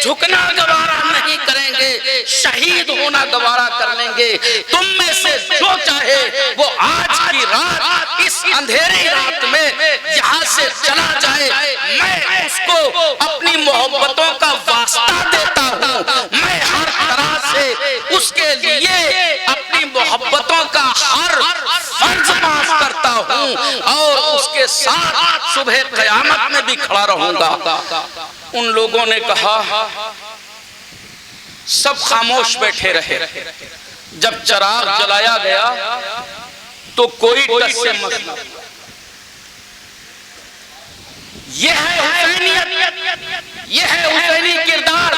झुकना गवारा नहीं करेंगे, शहीद होना गवारा कर लेंगे। तुम में से जो चाहे वो आज की रात, इस अंधेरी रात में यहाँ से चला जाए। मैं उसको अपनी मोहब्बतों का वास्ता देता हूँ। मैं हर तरह से उसके लिए अपनी मोहब्बतों का हर फर्ज माफ करता हूँ और उसके साथ सुबह क़यामत में भी खड़ा रहूंगा। उन लोगों ने कहा, सब खामोश बैठे रहे। जब चराग जलाया गया तो कोई टस से मत। ये है हुसैनियत, ये है हुसैनी किरदार,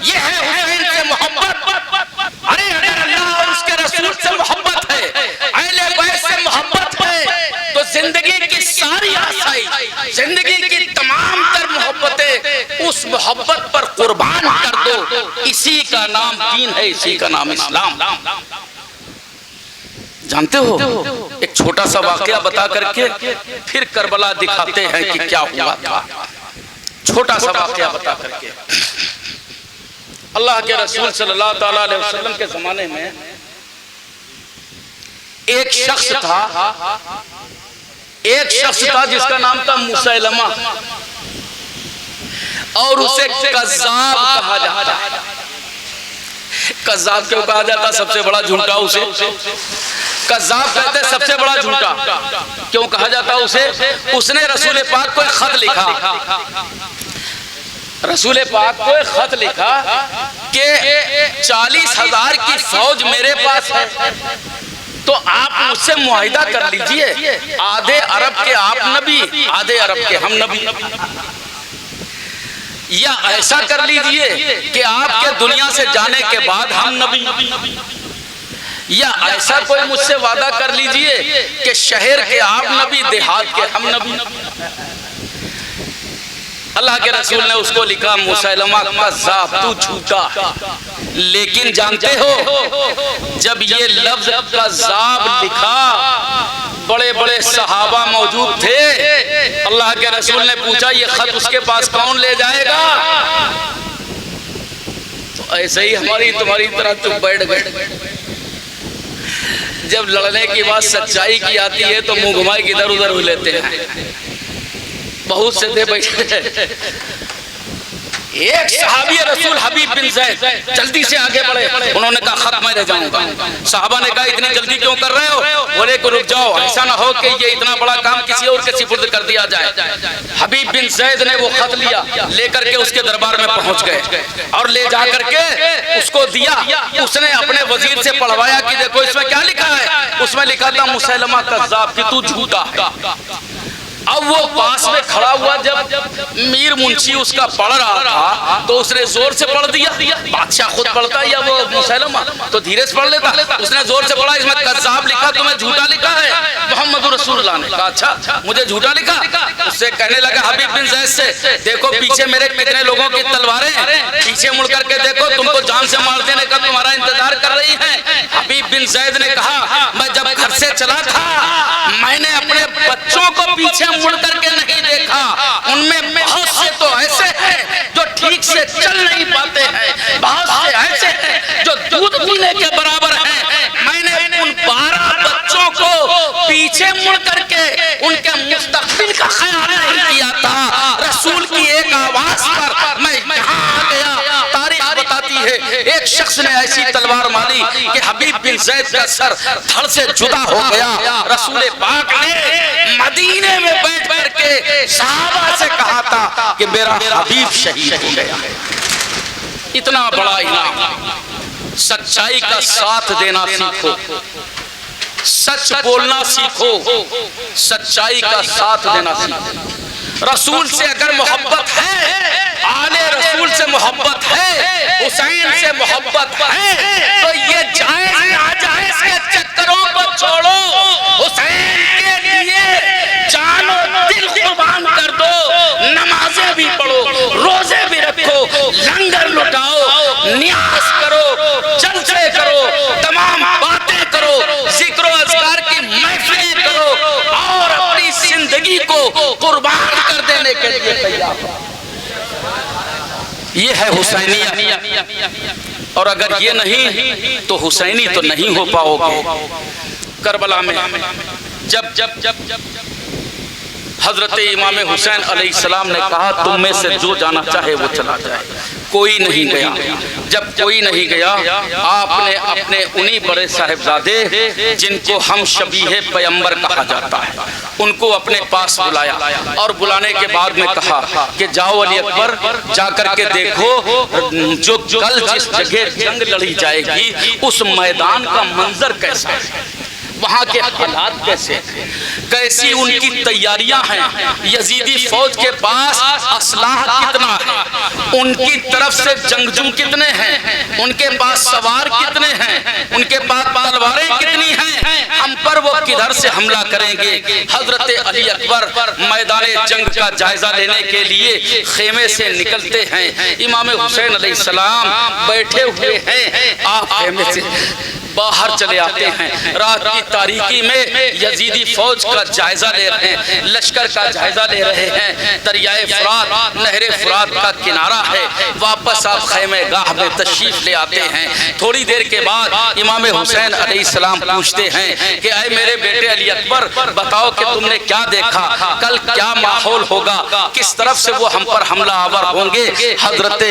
ये है हुसैन से मोहब्बत। अरे अगर अल्लाह और उसके रसूल से मोहब्बत है, अहले बैत से मोहब्बत है, तो जिंदगी की सारी आशाएं, जिंदगी की तमाम तर मोहब्बतें उस मोहब्बत पर कुर्बान कर दो। इसी का नाम दीन है, इसी का नाम इस्लाम। जानते हो, एक छोटा सा वाकया बता करके फिर करबला दिखाते हैं कि क्या हुआ था। छोटा सा वाकया बता करके, अल्लाह के रसूल सल्लल्लाहु अलैहि वसल्लम के जमाने में एक शख्स था जिसका नाम था मुसैलमा, और उसे कज़्ज़ाब कहा जाता है। कज़्ज़ाब क्यों कहा जाता? सबसे बड़ा झूठा उसे कज़्ज़ाब कहते, सबसे बड़ा झूठा। क्यों कहा जाता उसे? उसने रसूल पाक को एक खत लिखा, रसूल पाक को एक खत लिखा कि 40,000 की फौज मेरे पास है, तो आप मुझसे मुआहिदा कर लीजिए। आधे अरब के आप नबी, आधे अरब के हम नबी, या ऐसा कर लीजिए कि आपके दुनिया से जाने के बाद हम नबी, या ऐसा कोई मुझसे वादा कर लीजिए कि शहर के आप नबी, देहात के हम नबी। अल्लाह के रसूल ने उसको लिखा, मुसैलमा कज़्ज़ाब, तू झूठा। लेकिन जानते हो, जब ये लफ्ज कज़्ज़ाब लिखा बड़े बड़े सहाबा मौजूद थे। अल्लाह के रसूल ने पूछा ये खत उसके पास कौन ले जाएगा? तो ऐसे ही हमारी तुम्हारी तरह चुप बैठ गए। जब लड़ने की बात सच्चाई की आती है तो मुंह घुमाए इधर उधर हो लेते हैं। बहुत से थे बैठे। एक सहाबी रसूल हबीब बिन ज़ैद जल्दी से आगे बढ़े। उन्होंने कहा खत मैं ले जाऊंगा। साहबा ने कहा इतनी जल्दी क्यों कर रहे हो? बोले को रुक जाओ, ऐसा ना हो कि ये इतना बड़ा काम किसी और के सुपुर्द कर दिया जाए। हबीब बिन ज़ैद ने वो खत लिया, लेकर के उसके दरबार में पहुंच गए और ले जा करके उसको दिया। उसने अपने वजीर से पढ़वाया कि देखो इसमें क्या लिखा है। उसमें लिखा था मुसैलमा कज़्ज़ाब, कि तू झूठा है। अब वो पास में खड़ा हुआ, जब मीर मुंशी उसका पढ़ रहा था तो उसने जोर से पढ़ दिया। बादशाह खुद पढ़ता या वो मुसैलमा तो धीरे से पढ़ लेता। उसने जोर से पढ़ा, इसमें कज़्ज़ाब लिखा, तुम्हें झूठा लिखा है। मोहम्मद रसूलुल्लाह ने कहा अच्छा मुझे झूठा लिखा। उससे कहने लगा हबीब बिन ज़ैद से, देखो पीछे मेरे कितने लोगों की तलवारें, पीछे मुड़ करके देखो, तुमको जान से मार देने का तुम्हारा इंतजार कर रही है। हबीब बिन ज़ैद ने कहा मैं जब घर से चला था मैंने अपने बच्चों को पीछे मुड़ करके नहीं देखा। उनमें बहुत से तो ऐसे हैं जो ठीक से चल नहीं पाते हैं, बहुत से ऐसे हैं जो दूध पीने के बराबर हैं। मैंने उन 12 बच्चों को पीछे मुड़ करके उनके मुस्तकबिल का ख्याल नहीं किया था। रसूल की एक आवाज पर मैं यहाँ आ गया। तारीख बताती है एक शख्स ने ऐसी तलवार मारी कि हबीब बिन ज़ैद का सर धड़ से जुदा हो गया। रसूल पाक ने मदीने में बैठ करके सहाबा से कहा था कि मेरा हबीब शहीद हो गया। इतना बड़ा इनाम। सच्चाई का साथ देना सीखो, सच बोलना सीखो, सच्चाई का साथ देना सीखो। रसूल से अगर मोहब्बत है, आले रसूल से मोहब्बत है, हुसैन से मोहब्बत है, तो ये जायज नाजायज के चक्करों को छोड़ो। हुसैन के लिए जानो दिल कुर्बान कर दो, नमाजें भी पढ़ो, रोजे भी रखो, लंगर लुटाओ, नियाज करो, जलसे करो, तमाम बातें करो, जिक्र अज़कार की महफिलें करो और अपनी जिंदगी को कुर्बान कर देने के लिए तैयार हो। ये है हुसैनिया। और अगर ये नहीं तो हुसैनी तो नहीं हो पाओगे। करबला में जब जब जब जब हजरत इमाम हुसैन अलैहिस्सलाम ने कहा तुम में से जो जाना चाहे वो चला जाए, कोई नहीं गया। जब कोई नहीं गया, आपने अपने उन्हीं बड़े साहिबजादे जिनको हम शबीहे पैगंबर कहा जाता है उनको अपने पास बुलाया और बुलाने के बाद में कहा कि जाओ अली अकबर जाकर के देखो जो कल जिस जगह जंग लड़ी जाएगी उस मैदान का मंजर कैसा है, वहाँ के हालात कैसे, कैसी उनकी तैयारियां हैं, यजीदी फौज के पास असलाह कितना है, उनकी तरफ से जंगजू कितने हैं, उनके पास सवार कितने हैं, उनके पास तलवारें कितनी हैं, हम पर वो किधर से हमला करेंगे। हजरत अली अकबर मैदान जंग का जायजा लेने के लिए खेमे से निकलते हैं। इमाम हुसैन अलैहिस्सलाम बैठे हुए हैं, आप खेमे से बाहर चले आते हैं। रात की तारीकी में यजीदी फौज का जायजा ले रहे हैं, लश्कर का जायजा ले रहे हैं। दरियाए फुरात, नहरे फुरात का किनारा है। वापस आप खैमे गाह में तशरीफ ले आते हैं। थोड़ी देर के बाद इमाम हुसैन अलैहिस्सलाम पूछते हैं कि अय मेरे बेटे अली अकबर, बताओ कि तुमने क्या देखा, कल क्या माहौल होगा, किस तरफ से वो हम पर हमला आवर होंगे। हजरत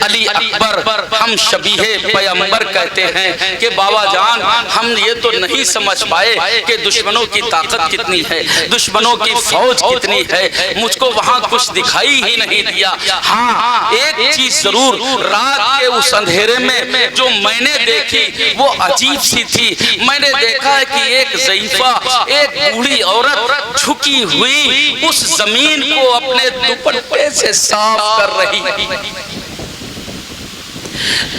अली अकबर हम शबीहे पैगंबर कहते हैं कि बाबा जान हम ये तो नहीं समझ पाए कि दुश्मनों की ताकत कितनी है, दुश्मनों की फौज कितनी है, मुझको वहां कुछ दिखाई ही नहीं दिया। हाँ, एक चीज जरूर, रात के उस अंधेरे में जो मैंने देखी वो अजीब सी थी। मैंने देखा है कि एक ज़ईफा, एक बूढ़ी औरत झुकी हुई उस जमीन को अपने दुपट्टे से साफ कर रही,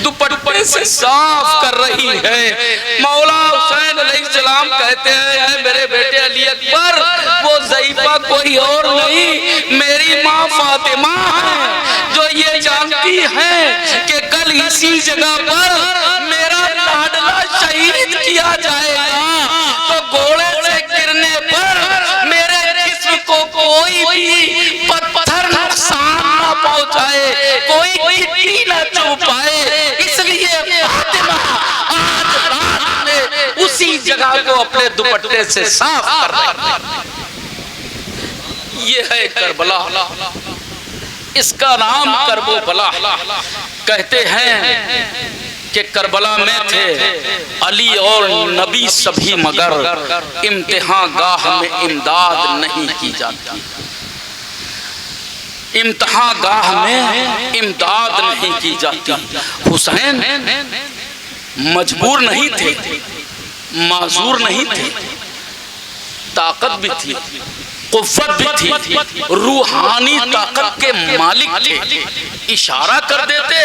दुपट्टे से साफ कर रही है। मौला हुसैन अलैहिस्सलाम कहते हैं मेरे बेटे अली अकबर, वो ज़ईफा कोई और नहीं मेरी माँ फातिमा है, जो ये जानती है कि कल इसी जगह पर मेरा लाडला शहीद किया जाएगा। तो घोड़े से गिरने पर अपने दुपट्टे से साफ कर रहे। ये है करबला, इसका नाम करबला। कहते हैं कि करबला में थे अली और नबी सभी, मगर इम्तिहान गाह में इमदाद नहीं की जाती। इम्तिहान गाह में इमदाद नहीं की जाती। हुसैन मजबूर नहीं थे, माजूर नहीं थे, ताकत भी थी, कुव्वत भी थी, रूहानी ताकत के मालिक थे। इशारा कर देते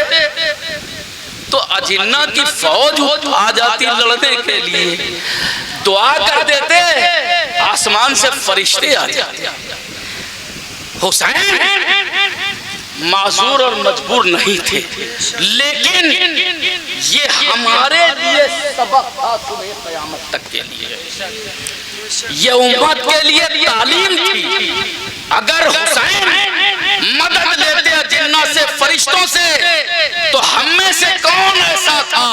तो अजिन्ना की फौज आ जाती लड़ने के लिए, दुआ कर देते आसमान से फरिश्ते आ जाते। हुसैन माजूर और मजबूर नहीं थे, लेकिन ये हमारे लिए सबक था सुबह क़यामत तक के लिए, ये उम्मत के लिए तालीम थी। अगर हुसैन मदद लेते जिन्ना से, फरिश्तों से, तो हम में से कौन ऐसा था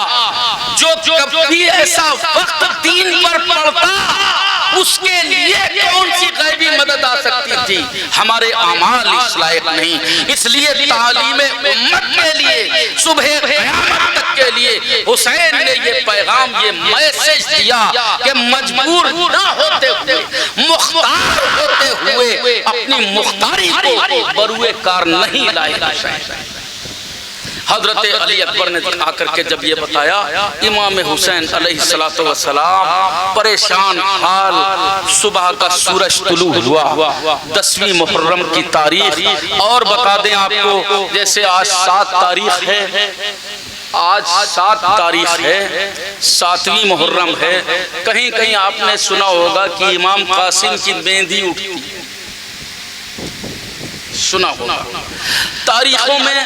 जो कभी ऐसा वक्त दीन पर पड़ता, उसके लिए कौन सी गैबी मदद आ सकती थी। हमारे अमाल इस लायक नहीं, इसलिए तालीम उम्मत के लिए, सुबह क़यामत तक के लिए हुसैन ने ये पैगाम, ये मैसेज दिया कि मजबूर ना होते हुए, मुख्तार होते हुए अपनी मुख्तारी को बरुए कार नहीं लाए। हजरत अली अकबर ने आकर के जब ये बताया, इमाम हुसैन अलैहिस्सलातु वस्सलाम परेशान हाल। सुबह का सूरज तुलू हुआ, 10वीं मुहर्रम की तारीख। और बता दें आपको, जैसे आज 7 तारीख है, आज 7 तारीख है, 7वीं मुहर्रम है। कहीं कहीं आपने सुना होगा कि इमाम कासिम की मेहंदी उठती, सुना होगा। तारीखों में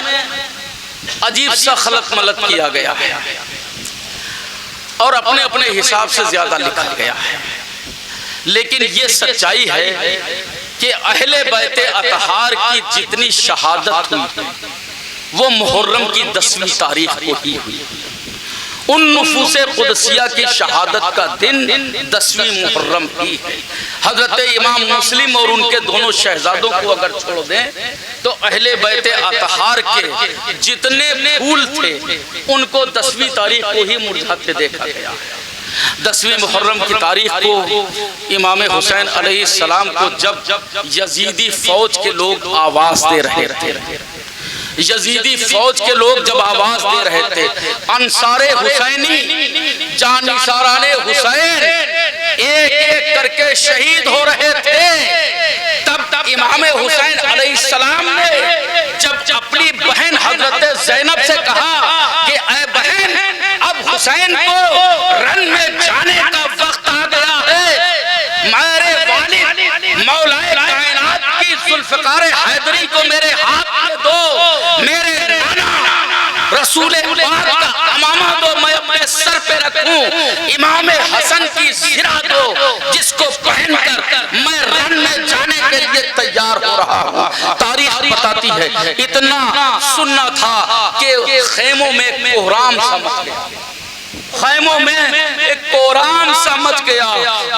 अजीब सा खलत मलत किया गया है और अपने अपने हिसाब से ज्यादा लिखा गया है, लेकिन ये सच्चाई है कि अहले बैत अतहार की जितनी शहादत हुई वो मुहर्रम की 10वीं तारीख को ही हुई। उन नुफूसे कुदसिया की शहादत का दिन 10वीं मुहर्रम ही है। हजरत इमाम मुस्लिम और उनके दोनों शहजादों को अगर छोड़ दें तो अहले बैत अतहार के जितने फूल थे उनको 10वीं तारीख को ही मुरझाते देखा गया। 10वीं मुहर्रम की तारीख को इमाम हुसैन अलैहिस्सलाम को जब यजीदी फौज के लोग आवाज दे रहे थे, यजीदी फौज के लोग जब आवाज दे रहे थे, अंसारे हुसैनी जानिसाराने हुसैन एक एक करके शहीद हो रहे थे, तब इमाम हुसैन अलैहिस्सलाम ने जब अपनी बहन हजरत ज़ैनब से कहा कि ऐ बहन, अब हुसैन को रन में जाने का वक्त आ गया है, मेरे वालिद मौलाए कायनात की जुल्फ़िकार हैदरी को मेरे हाथ में दो, मेरे नाना रसूल पाक का अमामा दो, मैं अपने सर पे रखूं, इमाम हसन की सिरा दो, जिसको पहनकर मैं रन में जाने के लिए तैयार हो रहा हूं। तारीख बताती है इतना सुनना था कि खेमों में कोहराम समझ गया, खैमों में एक कोहराम समझ गया,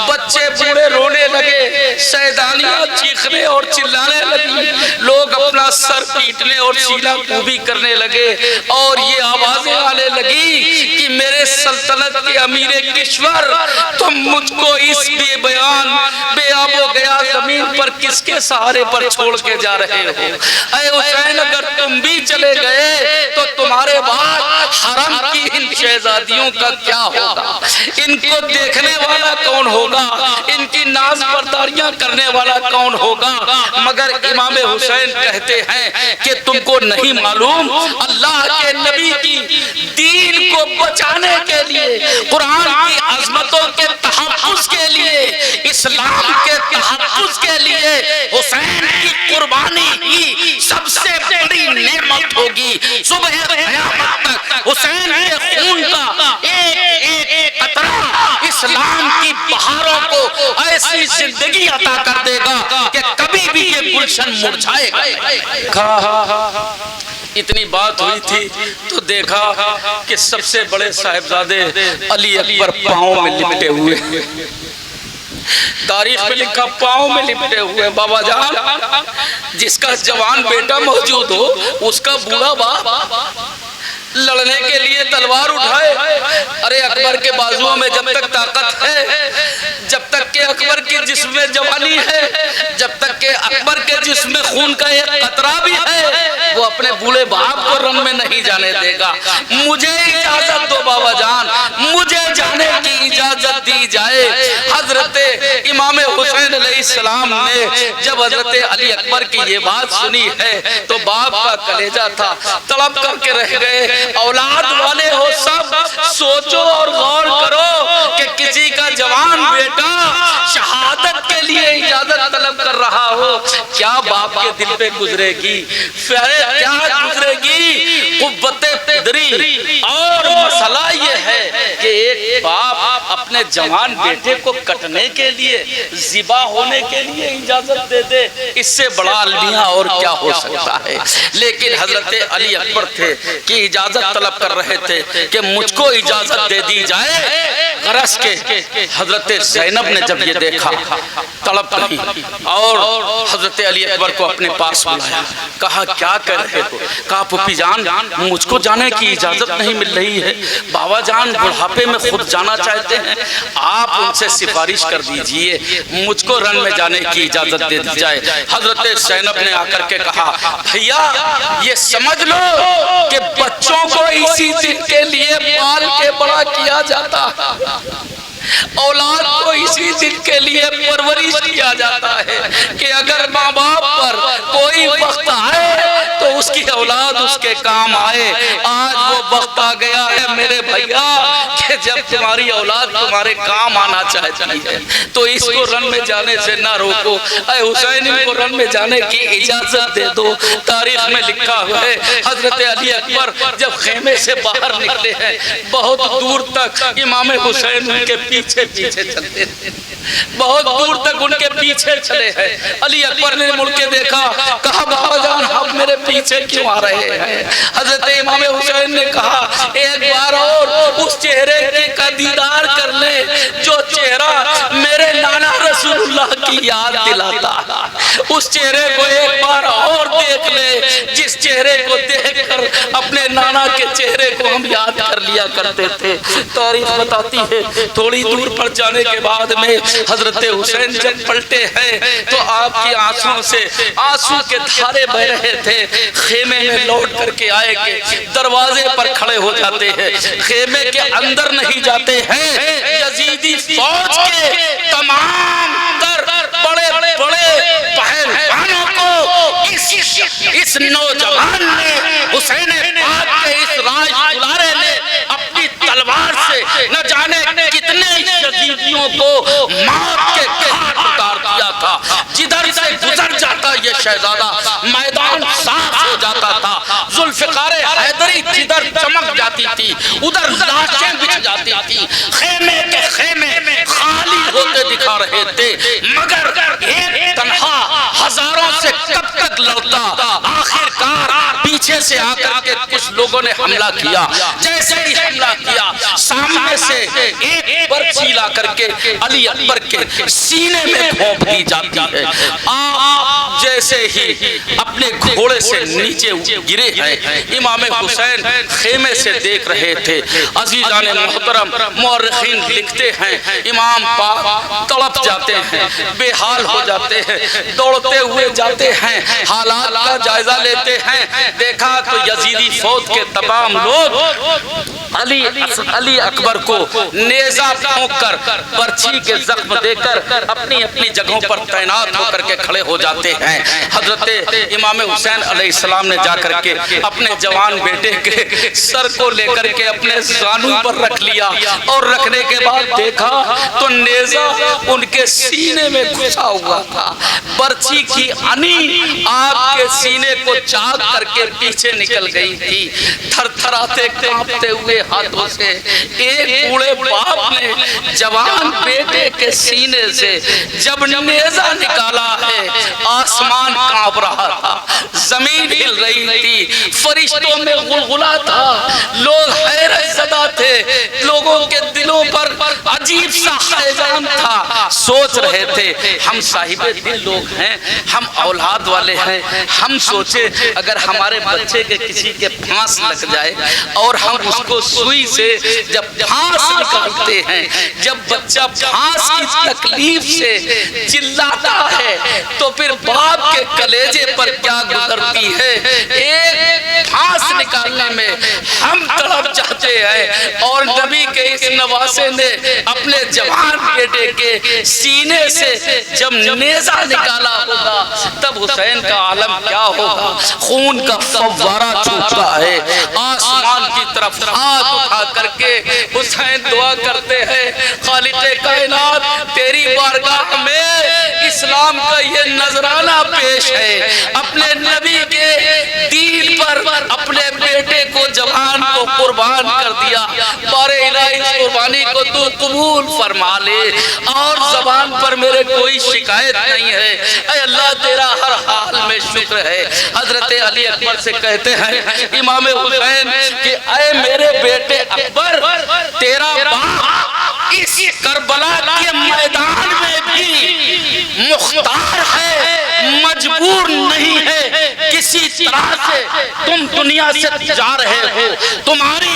बच्चे बूढ़े रोने लगे, सैदानियां चीखने और चिल्लाने लगी, लोग अपना सर पीटने और सीना कूबी करने लगे और ये आवाजें आने लगी कि मेरे सल्तनत के अमीर किश्वर, तुम मुझको इस बेबयान बेआबो गया जमीन पर किसके सहारे पर छोड़ के जा रहे हो? ऐ हुसैन, अगर तुम भी चले गए तो तुम्हारे बाद हरम की इन शहजादियों का क्या होगा? इनको देखने वाला कौन होगा? इनकी नाज बर्दारियां करने वाला कौन होगा? मगर इमाम हुसैन कहते हैं कि तुमको नहीं मालूम, अल्लाह के नबी की दीन को बचाने के लिए, कुरान की अजमतों के तहफ्फुज़ के लिए, इस्लाम के तहफ्फुज़ के लिए हुसैन की कुर्बानी ही सबसे बड़ी नेमत होगी। सुबह क़यामत तक हुसैन के खून का एक कतरा इस्लाम की बहारों को ऐसी जिंदगी अता कर देगा कि कभी भी ये गुलशन मुरझाएगा। इतनी बात हुई थी तो देखा कि सबसे बड़े साहिबजादे अली अकबर पाँव में लिपटे हुए, तारीख में लिखा पाँव में लिपटे हुए। बाबा जान, जिसका जवान बेटा मौजूद हो उसका बूढ़ा बाप लड़ने के लिए तलवार उठाए। अरे अकबर के बाजुओं में जब तक ताकत है, जब तक के अकबर की जिस्म में जवानी है, जब तक के अकबर के जिस्म में खून का एक कतरा भी है, वो अपने बूढ़े बाप को रन में नहीं जाने देगा। मुझे इजाजत दो बाबा जान, मुझे जाने की इजाजत दी जाए। हजरत इमाम हुसैन अलैहिस्सलाम ने जब हजरत अली अकबर की ये बात सुनी है तो बाप का कलेजा था, तड़प करके रह गए। औलाद वाले हो सब, सोचो और गौर करो कि किसी का जवान बेटा शहादत के लिए इजाजत तलब कर रहा हो, क्या बाप के दिल पे गुजरेगी, क्या गुजरेगी कुव्वते फिदरी। और मसला ये है कि एक बाप अपने जवान बेटे को कटने के लिए, ज़िबा होने के लिए इजाजत दे दे, इससे बड़ा अलमिया और क्या हो सकता है। लेकिन हजरत अली अकबर थे कि इजाजत तलब कर रहे थे कि मुझको इजाजत दे दी जाए। गरज के हजरत ज़ैनब ने जब ये देखा तड़प गई और हजरत अली अकबर को अपने पास बुलाया, कहा क्या कर रहे हो। कहा पुप्पी जान, मुझको जाने की इजाजत नहीं मिल रही है, बाबा जान बुढ़ापे में खुद जाना चाहते हैं, आप उनसे सिफारिश कर दीजिए, मुझको रन में जाने की इजाजत दे दी जाए। हजरत ज़ैनब ने आकर के कहा भैया ये समझ लो कि बच्चों को इसी दिन के लिए पाल के बड़ा किया जाता है, औलाद को इसी दिन के लिए परवरिश किया जाता है कि अगर माँ बाप पर कोई वक्त आए तो उसकी औलाद उसके काम आए। आज वो वक्त आ गया है मेरे भैया कि जब तुम्हारी औलाद तुम्हारे काम आना चाहती है तो इसको रन में जाने से ना रोको। अरे हुसैन, इनको रन में जाने की इजाजत दे दो। तारीख में लिखा हुआ है हजरत अली अकबर जब खेमे से बाहर निकले हैं, बहुत दूर तक इमाम हुसैन उनके पीछे पीछे चलते थे, बहुत दूर तक उनके पीछे चले हैं। अली अकबर ने मुड़ के देखा, कहा बाबा जान आप मेरे पीछे क्यों आ रहे हैं। हजरत इमाम हुसैन ने कहा एक बार और उस चेहरे का दीदार कर ले जो चेहरा मेरे नाना रसूलुल्लाह की याद दिलाता, उस चेहरे को एक बार और देख ले जिस चेहरे को देखकर अपने नाना के चेहरे को हम याद कर लिया करते थे। तारीख बताती है थोड़ी दूर पर जाने के बाद में हजरत हुसैन जब पलटे हैं तो आपकी आंसुओं से आंसू के धारे बह रहे थे। खेमे में लौट करके आए के दरवाजे पर खड़े हो जाते हैं, खेमे के अंदर नहीं जाते हैं। यजीदी फौज के तमाम बड़े बड़े पहलवानों को इस नौजवान ने, हुसैन पाक के इस राज दुलारे ने अपनी तलवार से न जाने कितने यजीदियों को मौत के घाट उतार दिया था। जिधर से गुजर जाता ये शहजादा मैदान साफ हो जाता था। जुल्फिकार हैदरी जिधर चमक जाती थी उधर लाशें बिछ जाती थी। खेमे के खेमे खाली होते दिखा रहे थे, मगर एक तन्हा हजारों से कब तक लड़ता। आखिरकार पीछे से आकर के कुछ लोगों ने हमला किया। जैसे ही हमला किया सामने से एक बर्छी ला करके अली अकबर के सीने में घोंप दी जाती है। आप जैसे ही अपने घोड़े से नीचे गिरे हैं, इमाम हुसैन खेमे से देख रहे थे। अजीजान मोहतरम मुअर्रिखीन लिखते हैं इमाम पाक तड़प जाते हैं, बेहाल हो जाते हैं, दौड़ते हुए जाते हैं, हालात का जायजा लेते हैं। देखा तो यजीदी फौज के तमाम लोग अली अकबर को नेजा फूंक कर बर्छी के जख्म देकर अपनी अपनी जगहों पर तैनात होकर के खड़े हो जाते हैं। हजरत इमाम हुसैन अलैहिस्सलाम ने जाकर के अपने जवान बेटे के सर को लेकर के अपने जानू पर रख लिया और रखने के बाद देखा तो नेजा उनके सीने में घुसा हुआ था। बर्छी की अनी आपके सीने को चाक करके पीछे निकल गई थी। थरथराते कांपते हुए हाथों से एक बूढ़े बाप ने जवान बेटे के सीने से जब नेजा निकाला है, आसमान कांप रहा था, जमीन हिल रही थी, फरिश्तों में गुलगुला था, लोग हैरत ज़दा थे, लोगों के दिलों पर अजीब सा हैजान था। सोच रहे थे हम साहिबे दिल लोग हैं, हम औलाद वाले हैं, हम सोचे अगर हमारे बच्चे के किसी के फांस लग जाए और हम उसको सुई से जब फांस निकालते हैं, जब बच्चा फांस की तकलीफ से चिल्लाता है तो फिर बाप के कलेजे पर क्या गुजरती है। एक फांस निकालने में हम तड़प जाते हैं और नबी के इस नवासे ने अपने जवान बेटे के सीने से जब नेज़ा निकाला होगा तब हुसैन का आलम क्या होगा। खून का फव्वारा छूटता है, आसमान की तरफ हाथ उठा करके हुसैन दुआ करते हैं, खालिक़े कायनात तेरी बारगाह में इस्लाम का ये नजराना पेश है। अपने नबी के दीन पर अपने बेटे को जवान को कुर्बान कर दिया, बारे इलाही इस कुर्बानी को तू कबूल फरमा ले और जबान पर मेरे कोई शिकायत नहीं है। ऐ अल्लाह तेरा हर हाल में शुक्र है। हजरत अली अकबर से कहते हैं इमाम हुसैन कि ऐ मेरे बेटे अकबर, तेरा बाप इस करबला के मैदान में भी मुख्तार है, मजबूर नहीं है। किसी तरह से तुम दुनिया से जा रहे हो, तुम्हारी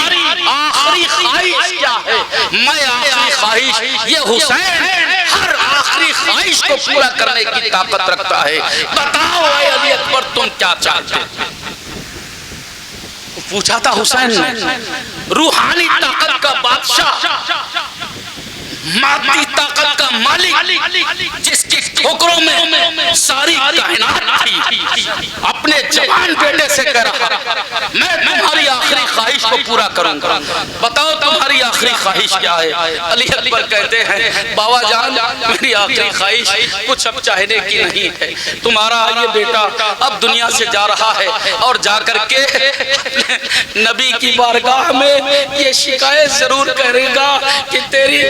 आखिरी ख्वाहिश क्या है? मैं आखिरी ख्वाहिश ये हुसैन हर आखिरी ख्वाहिश को पूरा करने की ताकत रखता है। बताओ ऐ अली अकबर तुम क्या चाहते? पूछा था हुसैन ने। रूहानी ताकत का बादशाह, मादी ताकत का मालिक, जिसकी ठोकरों में सारी कायनात थी, अपने जवान बेटे से कह रहा मैं तुम्हारी आखिरी ख्वाहिश को पूरा करूंगा। बताओ तुम्हारी आखिरी ख्वाहिश क्या है? अली अकबर कहते हैं बाबा जान, मेरी आखिरी ख्वाहिश कुछ अब चाहने की नहीं है। तुम्हारा ये बेटा अब दुनिया से जा रहा है और जाकर के नबी की बारगाह में ये शिकायत जरूर करेगा कि तेरी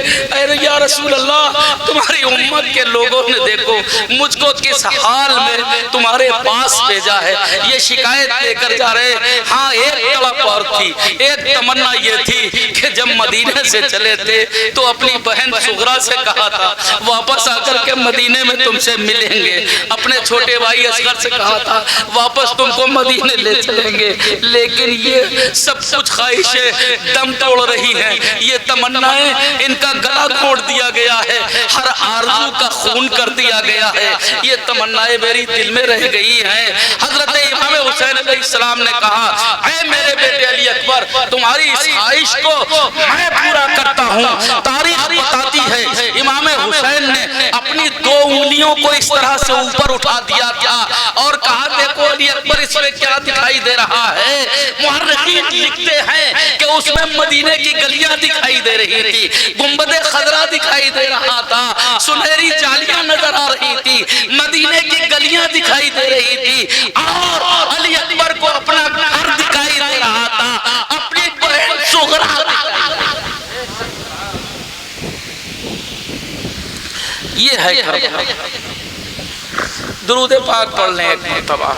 या रसूल अल्लाह, तुम्हारी उम्मत के लोगों ने देखो मुझको किस हाल में तुम्हारे पास भेजा है, ये शिकायत लेकर जा रहे। हाँ, एक तड़प और थी, एक तमन्ना ये थी कि जब मदीने से चले थे तो अपनी बहन सुगरा से कहा था वापस आकर के मदीने में तुमसे मिलेंगे। अपने छोटे भाई असगर से कहा था वापस तुमको मदीने ले चलेंगे। लेकिन ये सब कुछ ख्वाहिशें दम तोड़ रही हैं, ये तमन्नाएं इनका गला तोड़ दिया गया है, हर आरज़ू का खून कर दिया गया है। ये तमन्नाएं मेरी दिल में रह गई हैं। हजरत इमाम हुसैन अलैहिस्सलाम ने कहा ऐ मेरे बेटे अली अकबर, तुम्हारी इस ख्वाहिश को मैं पूरा करता हूँ। तारीख बताती है इमाम हुसैन ने अपनी दो उंगलियों को इस तरह से ऊपर उठा दिया था और कहा देखो अली अकबर इसमें क्या दिखाई दे रहा है। मुहर्रिखीन लिखते हैं कि उसमें मदीने की गलियां दिखाई दे रही थी, गुंबदे खजरा दिखाई दे रहा था, सुनहरी जालियां नजर आ रही थी, मदीने की गलियां दिखाई दे रही थी और अली अकबर को अपना घर दिखाई दे रहा था, अपनी बहन सुगरा। ये है दुरूद पाक पढ़ लें एक मरतबा।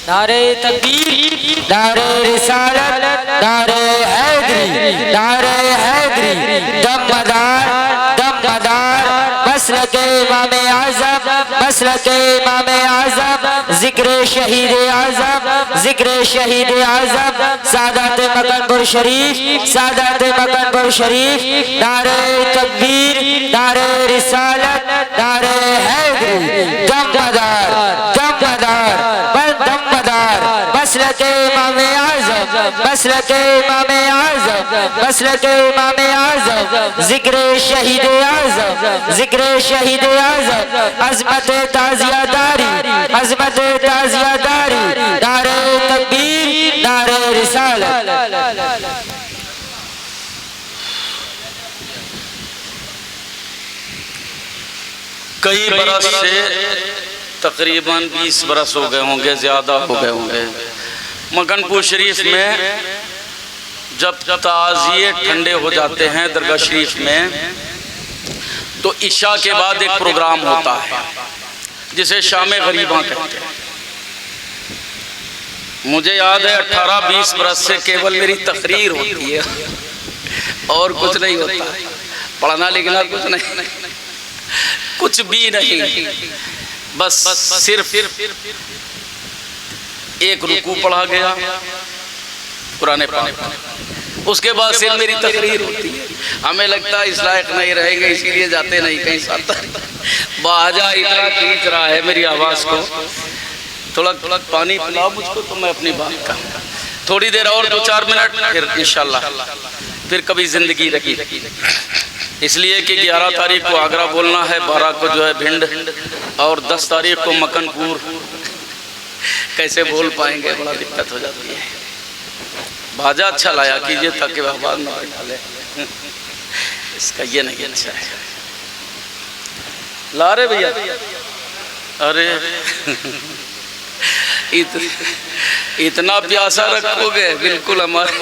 नारे तकबीर, नारे रिसालत, नारे हैदरी, नारे हैदरी, दमदार दमदार, मसलके इमाम आज़म, मसलके इमाम आज़म, जिक्र शहीद आज़म, जिक्र शहीद आज़म, सादात मकनपुर शरीफ, सादात मकनपुर शरीफ। नारे तकबीर, नारे रिसालत, नारे हैदरी, दमदार दमदार मसलके इमाम आज़म, मसलके इमाम आज़म, मसलके इमाम आज़म, जिक्र शहीद आज़म, जिक्र शहीद आज़म, अज़मत ताज़ियादारी, अज़मत ताज़ियादारी, नारे तकबीर, नारे रिसालत। कई बरस से तकरीबन 20 बरस हो गए होंगे, ज़्यादा हो गए होंगे। मकनपुर शरीफ में जब ताज़िए ठंडे हो जाते हैं दरगाह शरीफ में तो ईशा के बाद एक प्रोग्राम होता है जिसे शाम गरीबा कहते हैं। मुझे याद है 18-20 बरस से केवल मेरी तकरीर होती है और कुछ नहीं होता, पढ़ना लिखना कुछ नहीं, कुछ भी नहीं, बस सिर्फ एक रुकू पढ़ा गया कुरान पाक, उसके बाद सिर्फ मेरी तकरीर होती है। हमें लगता है इस लायक नहीं रहेंगे इसीलिए जाते नहीं कहीं साथ। बाजा इतना खींच रहा है मेरी आवाज़ को, थोड़ा पानी पिलाओ मुझको तो मैं अपनी बात का थोड़ी देर और 2-4 मिनट, फिर इंशाल्लाह फिर कभी ज़िंदगी रखी। इसलिए कि 11 तारीख को आगरा बोलना है, 12 को जो है भिंड और 10 तारीख को मक्कनपुर। कैसे बोल पाएंगे, बड़ा दिक्कत हो जाती है। भाजा अच्छा लाया कीजिए ताकि आवाज़ ना निकाले, इसका ये नहीं अच्छा है। ला रहे भैया, अरे इतना प्यासा रखोगे बिल्कुल हमारे,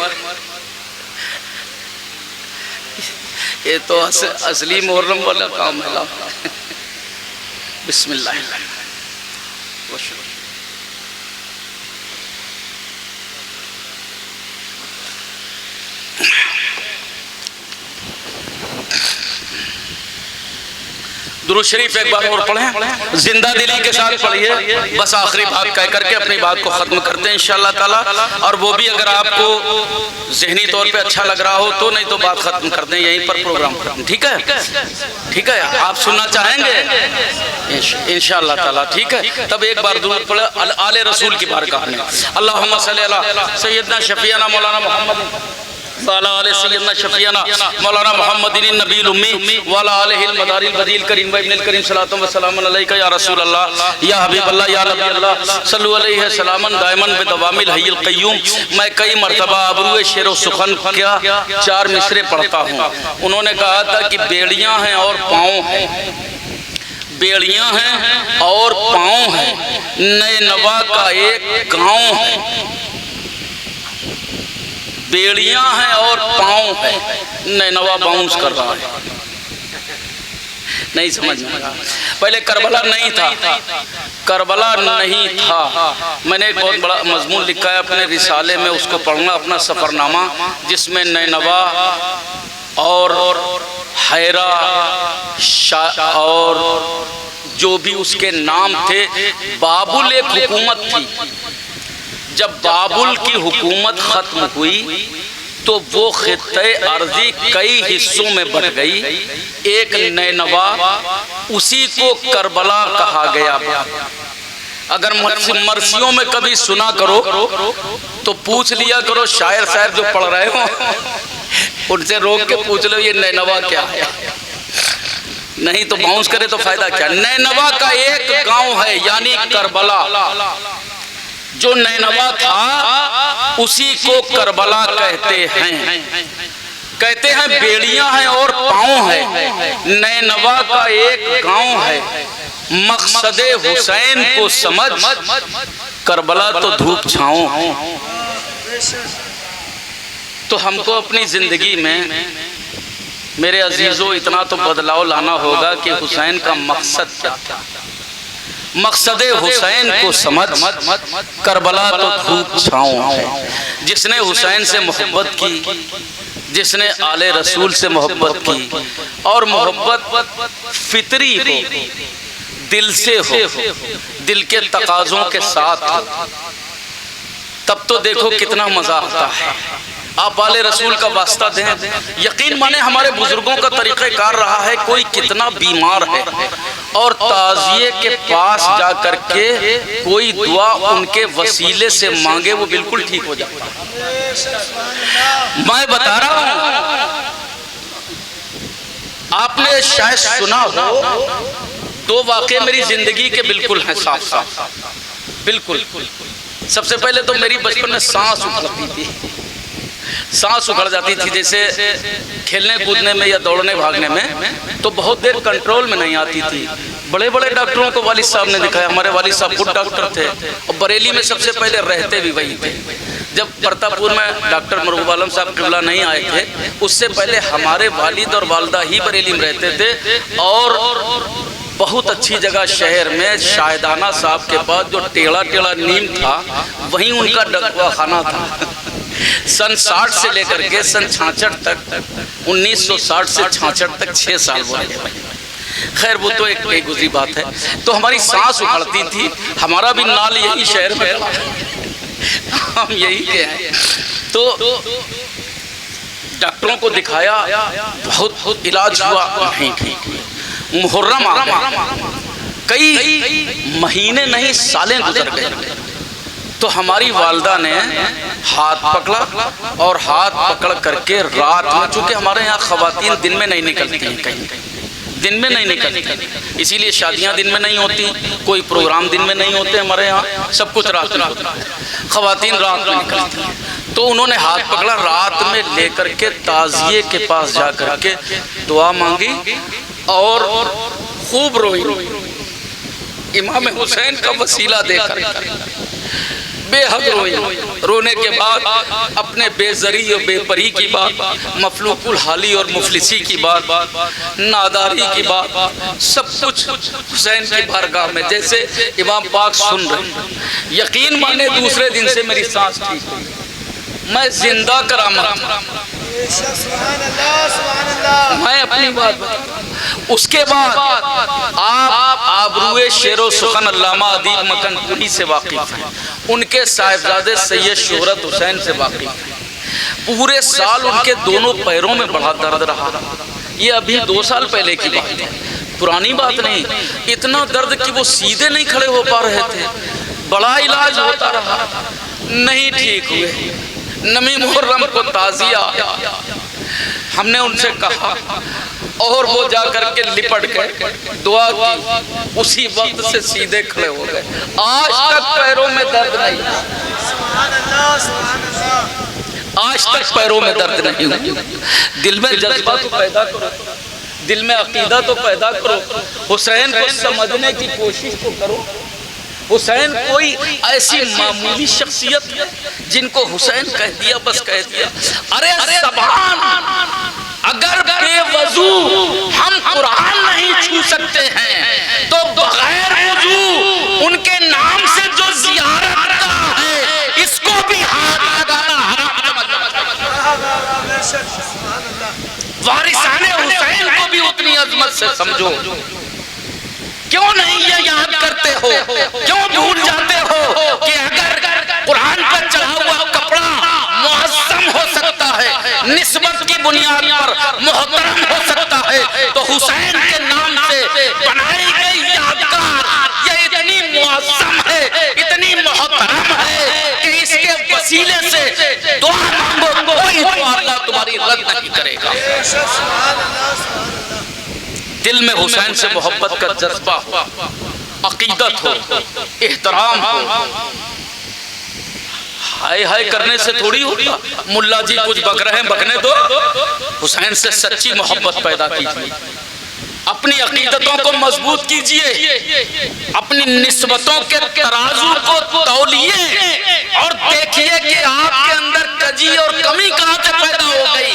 ये तो असली मुहर्रम वाला काम है। बिस्मिल्लाह। दुरूद शरीफ एक बार और पढ़ें, जिंदा दिली के साथ पढ़िए। बस आखिरी भाग कह करके अपनी बात को ख़त्म करते हैं इंशाअल्लाह ताला। और वो भी अगर आपको ज़हनी तौर पे अच्छा लग रहा हो तो, नहीं तो बात ख़त्म कर दें यहीं पर प्रोग्राम खत्म। ठीक है, ठीक है, आप सुनना चाहेंगे इंशाअल्लाह ताला, ठीक है। तब एक बार दुरूद पढ़े आले रसूल की बारगाह में। अल्लाहुम्मा सल्ली अला सय्यदना शफीअना मौलाना मोहम्मद वाला आले सय्यदना शफीअना मौलाना मोहम्मदिन नबील उम्मी वाला आलिहिल मदारिल बदील करीम व इब्निल करीम सलातुम व सलामुन अलैका या रसूल अल्लाह या हबीब अल्लाह या नबी अल्लाह सल्लु अलैहि सलामन दायमन बिदवामिल हय्यिल क़य्यूम। मैं कई मरतबा अबरूए शेर सुखन क्या 4 मिसरे पढ़ता हूँ। उन्होंने कहा था कि बेड़ियाँ हैं और पाँव हैं, बेड़ियाँ हैं और पाँव हैं, नए नवा का एक गाँव है। बेड़ियाँ हैं और पाँव है, नैनवा बाउंस कर रहा है। नहीं समझ में आया। पहले करबला नहीं था, करबला नहीं था। मैंने एक बहुत बड़ा मजमून लिखा है अपने रिसाले में, उसको पढ़ूंगा, अपना सफ़रनामा, जिसमें नैनवा और हैरा और जो भी उसके नाम थे। बाबुल एक हुकूमत थी, जब बाबुल की हुकूमत ख़त्म हुई तो वो खित्ते अर्ज़ी कई हिस्सों में बट गई। एक नैनवा, उसी को करबला कहा गया। अगर मरसियों में कभी सुना करो तो पूछ लिया करो, शायर साहब जो पढ़ रहे हो उनसे रोक के पूछ लो ये नैनवा क्या है, नहीं तो बाउंस करे तो फायदा क्या। नैनवा का एक गांव है यानी करबला। जो नैनवा था उसी को करबला कहते हैं। कहते हैं बेड़ियां हैं और पाँव है, नैनवा का एक गांव है। मकसदे हुसैन को समझ, करबला तो धूप छाँव। तो हमको अपनी जिंदगी में मेरे अजीजों इतना तो बदलाव लाना होगा कि हुसैन का मकसद क्या था। मकसद हुसैन को समझ, करबला तो धूप छाँव है। जिसने हुसैन से मोहब्बत की, जिसने आले रसूल से मोहब्बत की, और मोहब्बत फितरी हो, दिल से हो, दिल के तकाज़ों के साथ हो, तब तो देखो कितना मज़ा आता है। आप आले रसूल का वास्ता दें। यकीन माने हमारे बुजुर्गों का तरीक़ेकार रहा है, कोई कितना बीमार है और ताज़िए के पास जा कर के कोई दुआ उनके वसीले से मांगे, वो बिल्कुल ठीक हो जाता है। मैं बता रहा हूँ, आपने शायद सुना हो, 2 वाक़े मेरी ज़िंदगी के बिल्कुल हैं साफ साफ, बिल्कुल। सबसे पहले तो मेरी बचपन में सांस उखड़ती थी, सांस उखड़ जाती थी। जैसे खेलने कूदने में या दौड़ने भागने में तो बहुत देर कंट्रोल में नहीं आती थी। बड़े बड़े डॉक्टरों को वालिद साहब ने दिखाया, हमारे वालिद साहब खुद डॉक्टर थे और बरेली में सबसे पहले रहते भी वही थे। जब प्रतापपुर में डॉक्टर मरहूब आलम साहब किबला नहीं आए थे, उससे पहले हमारे वालिद और वालदा ही बरेली में रहते थे। और बहुत अच्छी जगह शहर में शायदाना साहब के पास जो टेढ़ा टेढ़ा नीम था, वहीं उनका डकवा खाना था। सन 60 से लेकर के सन 66 तक, 1960 से 66 तक 6 साल बोले। खैर वो तो एक गुजरी बात है। तो हमारी सांस उखड़ती थी, हमारा भी नाल यही शहर में, हम यही के हैं। तो डॉक्टरों को दिखाया, बहुत इलाज हुआ, नहीं ठीक। मुहर्रम आ गया, कई महीने नहीं सालें गुजर गए। तो हमारी वालदा ने हाथ पकड़ा और हाथ पकड़ करके रात में, चूंकि हमारे यहाँ खवातीन दिन में नहीं निकलती हैं, कहीं दिन में नहीं निकलती, इसीलिए शादियाँ दिन में नहीं होती, कोई प्रोग्राम दिन में नहीं होते हमारे यहाँ, सब कुछ रात में होता है। खवातीन रात में निकलती हैं। तो उन्होंने हाथ पकड़ा, रात में लेकर के ताजिए के पास जा करके दुआ मांगी और खूब रोई। इमाम हुसैन का वसीला देकर बेहद रोई। रोने के बाद अपने बेजरी और बेपरी की बात, मफलूकुल हाली और मुफलिसी की बात, नादारी की बात, सब कुछ हुसैन की बारगाह में, जैसे इमाम पाक सुन रहे। यकीन माने दूसरे दिन से मेरी सांस ठीक हुई, मैं जिंदा करामत, मैं अपनी बात। उसके बाद आप आबरूए शेरो सुखन अल्लामा अदीब मकनपुरी से वाकिफ हैं, उनके साहिबजादे सैयद शोहरत हुसैन से वाकिफ हैं। पूरे साल उनके दोनों पैरों में बड़ा दर्द रहा। ये अभी 2 साल पहले की बात है, पुरानी बात नहीं। इतना दर्द कि वो सीधे नहीं खड़े हो पा रहे थे। बड़ा इलाज होता रहा, नहीं ठीक हुए। नमी मुहर्रम को ताजिया हमने उनसे कहा और वो जा करके लिपट गए, दुआ की, उसी वक्त से सीधे खड़े हो गए। आज तक पैरों में दर्द नहीं, आज तक पैरों में दर्द नहीं हुआ। दिल में जज्बा तो पैदा करो, दिल में अकीदा तो पैदा करो, हुसैन को समझने की कोशिश तो करो। हुसैन कोई ऐसी मामूली शख्सियत है जिनको हुसैन कह दिया बस कह दिया। अरे ज़बान, अगर बेवजू हम कुरान नहीं छू सकते हैं, तो बगैर वजू उनके नाम से जो ज़ियारत करता है, इसको भी हाथ लगाना हराम समझो। वारिसाने हुसैन को भी उतनी अजमत से समझो। क्यों नहीं ये याद करते हो, क्यों भूल जाते हो कि अगर कुरान पर चढ़ा हुआ कपड़ा मुअज़्ज़म हो सकता है, निस्बत की बुनियाद पर मोहतरम हो सकता है, तो हुसैन के नाम से बनाई गई यादगार ये इतनी मुअज़्ज़म है, इतनी मोहतरम है कि इसके वसीले से दुआ मांगो, कोई दुआ अल्लाह तुम्हारी रद्द नहीं करेगा। दिल में हुसैन से मोहब्बत का जज्बा हो, अकीदत हो, एहतराम हो। हाय हाय करने से थोड़ी होगा। मुल्ला जी कुछ बक रहे हैं, बकने दो। हुसैन से सच्ची मोहब्बत पैदा कीजिए, अपनी अकीदतों को मजबूत कीजिए, अपनी निस्बतों के तराजू को तौलिए और देखिए कि आपके अंदर कजी और कमी कहां से पैदा हो गई।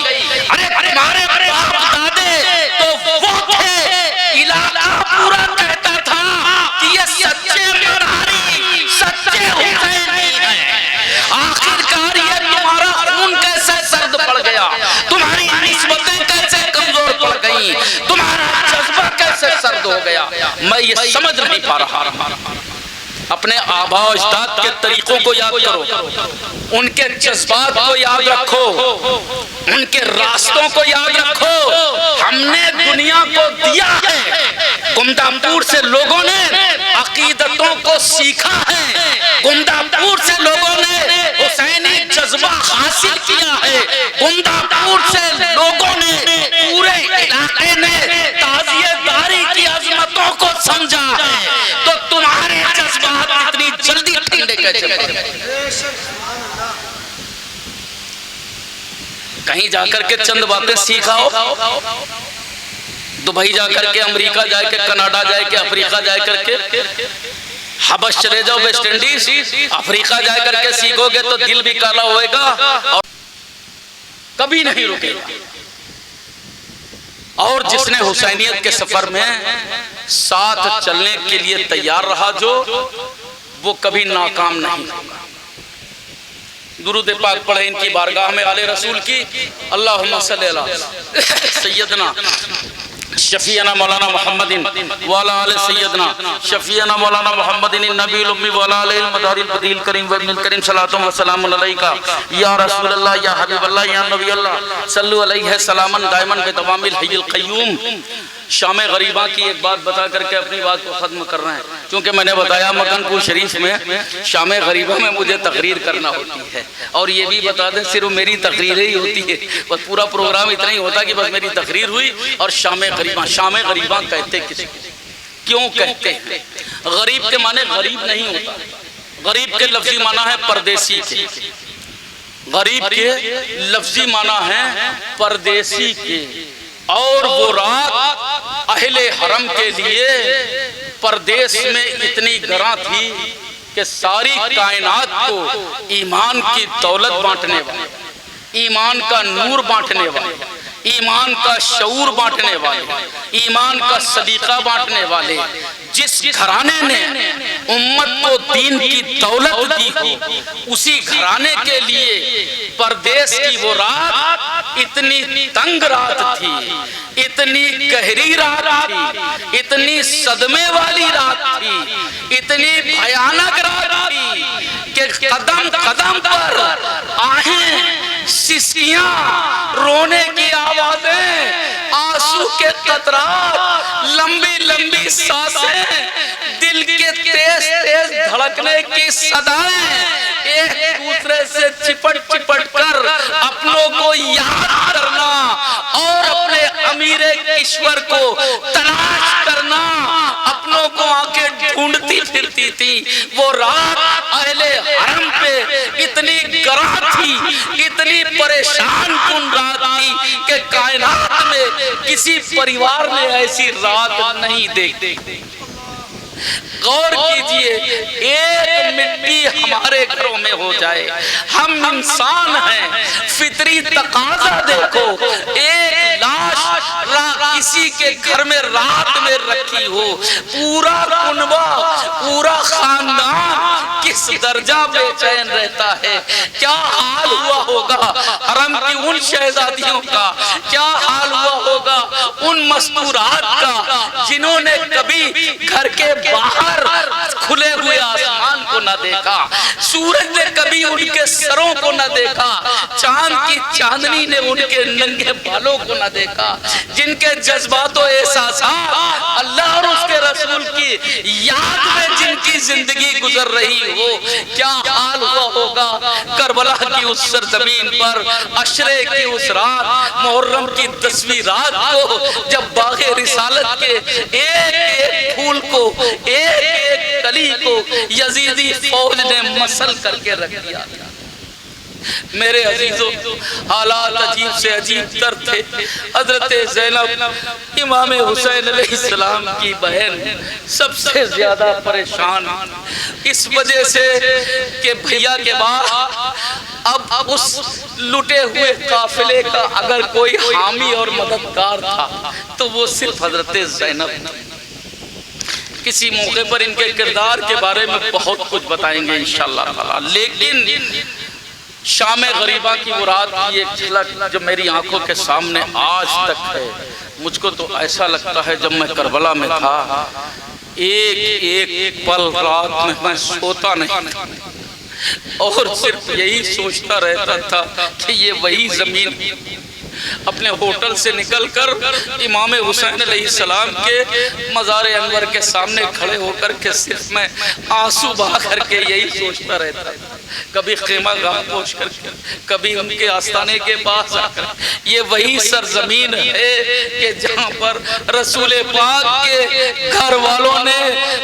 अरे हमारे बाप दादे तो वो थे, इलाका पूरा कहता था कि ये सच्चे मरहरी, सच्चे हुसैनी हैं। आखिरकार ये तुम्हारा खून कैसे सर्द पड़ गया, तुम्हारी निस्बतें कैसे कमजोर पड़ गई, तुम्हारा जज्बा कैसे सर्द हो गया, मैं ये समझ नहीं पा रहा। अपने आबा अजदाद के तरीकों को याद करो, उनके जज्बात को याद रखो, उनके रास्तों को याद रखो। हमने दुनिया को दिया है, गुमदापुर से लोगों ने अकीदतों को सीखा है, गुमदापुर से लोगों ने हुसैनी जज्बा हासिल किया है, गुमदापुर से लोगों ने, पूरे इलाके ने ताज़ियेदारी की अजमतों को समझा है। तो तुम्हारे जज्बात इतनी जल्दी ठंडे कैसे पड़ गए? कहीं जाकर के चंद बातें सीखाओ, दुबई जाकर के, अमेरिका जाए के, कनाडा जाए के, अफ्रीका जाए करके हबश चले जाओ, वेस्ट इंडीज, अफ्रीका जाकर के सीखोगे तो दिल भी काला होएगा और कभी नहीं रुकेगा। और जिसने हुसैनियत के सफर में साथ चलने के लिए तैयार रहा जो, वो कभी नाकाम नहीं होगा। दुरूद पाक पढ़े इनकी बारगाह में आले रसूल की। अल्लाहुम्मा सल्ली अला सैयदना शफीना मौलाना मोहम्मदिन वाला आले सैयदना शफीना मौलाना मोहम्मदिन नबील उम्मी वाला आले मदारिल बदील करीम व इब्नुल करीम सलातुम व सलामुन अलैका या रसूल अल्लाह या हबीब अल्लाह या नबी अल्लाह सल्लु अलैहि सलामन दायमन बितमामिल हय्युल क़य्यूम। शाम गरीबा की एक बात बता करके अपनी बात को ख़त्म कर रहे हैं, क्योंकि मैंने बताया मकनपुर शरीफ में शाम गरीबा में मुझे तकरीर करना होती है। और ये भी बता दें सिर्फ मेरी तकरीर ही होती है, बस पूरा प्रोग्राम इतना ही होता कि बस मेरी तकरीर हुई और शाम गरीबा कहते किसी क्यों कहते हैं? गरीब के माने गरीब नहीं होता, गरीब के लफ्जी माना है परदेसी के, गरीब के लफ्जी माना है परदेसी के। और वो रात अहले हरम के लिए परदेश में इतनी गरा थी कि सारी कायनात को ईमान की दौलत बांटने वाले, ईमान का नूर बांटने वाले, ईमान का शऊर बांटने वाले, ईमान का सदीका बांटने वाले जिस घराने ने उम्मत को दीन की दौलत दी हो, उसी घराने के लिए परदेश की वो रात इतनी तंग रात थी, इतनी गहरी रात थी, इतनी सदमे वाली रात थी, इतनी भयानक रात थी कि कदम कदम पर आहें, सिसकियां, रोने की आवाजें, आंसू के कतरात, लंबी लंबी सांसें, दिल के तेज तेज धड़कने की सदाएं, एक दूसरे से चिपट चिपट कर अपनों को याद करना और अपने अमीरे ईश्वर को तलाश करना, अपनों को आंखें ढूंढती फिरती थी। वो रात अहले हरम पे इतनी गरा थी, इतनी परेशान कुन रात थी कि कायनात में किसी परिवार ने ऐसी रात नहीं देखी। गौर कीजिए, एक मिट्टी हमारे घरों में हो जाए, हम इंसान हैं, फितरी तकाजा देखो, एक लाश किसी के घर में रात में रखी हो, पूरा कुनबा, पूरा खानदान किस दर्जा बेचैन रहता है। क्या हाल हुआ होगा हरम की उन शहजादियों का, क्या हाल हुआ होगा उन मस्तूरात का जिन्होंने कभी घर के बाहर खुले हुए आसमान को न देखा, सूरज ने कभी उनके सरों को न देखा, चांद की चांदनी ने उनके नंगे बालों को न देखा, जिनके जज्बातों एहसासात अल्लाह और उसके रसूल की याद में जिनकी जिंदगी गुजर रही हो, क्या हाल हुआ होगा करबला की उस सरजमीन पर अशरे की उस रात, मुहर्रम की 10वीं रात को, जब बागे रिसालत के एक एक फूल को, एक एक कली को यजीदी फौज ने मसल करके रख दिया। मेरे अजीजों, हालात अजीब से अजीब तर थे। हजरत ज़ैनब इमाम हुसैन अलैहिस्सलाम की बहन सबसे ज्यादा परेशान इस वजह से कि भैया के बाद अब उस लुटे हुए काफिले का अगर कोई हामी और मददगार था तो वो सिर्फ हजरत ज़ैनब। किसी मौके पर इनके किरदार के बारे में बहुत कुछ बताएंगे इंशाअल्लाह ताला, लेकिन शाम गरीबा की वो रात की एक झलक जो मेरी आंखों के सामने आज तक है। मुझको तो ऐसा लगता है जब मैं करबला में था, एक एक पल रात में मैं सोता नहीं और सिर्फ यही सोचता रहता था कि ये वही जमीन। अपने होटल से निकलकर इमाम हुसैन अलैहिस्सलाम के मज़ार अनवर के सामने खड़े होकर के सिर्फ मैं आंसू बहा करके यही सोचता रहता था कभी खेमा गाह पोछ करके, कभी उनके आस्थाने के पास आकर। ये वही सरजमीन है कि जहाँ पर रसूल पाक के घर वालों ने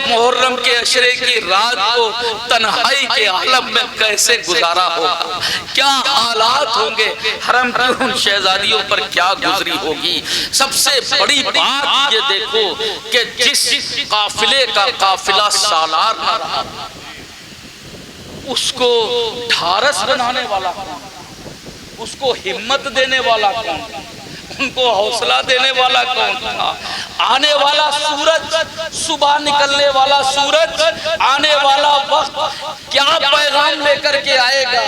मुहर्रम के अशरे की रात को तन्हाई के आलम में कैसे गुजारा होगा, क्या हालात होंगे, हरम की उन शहजादियों पर क्या गुजरी होगी। सबसे बड़ी बात ये देखो कि जिस काफिले का काफिला सालार न रहा, उसको ढारस बनाने वाला कौन, उसको हिम्मत देने वाला कौन, उनको हौसला देने वाला कौन था। आने वाला सूरज, सुबह निकलने वाला सूरज, आने वाला वक्त क्या पैगाम लेकर के आएगा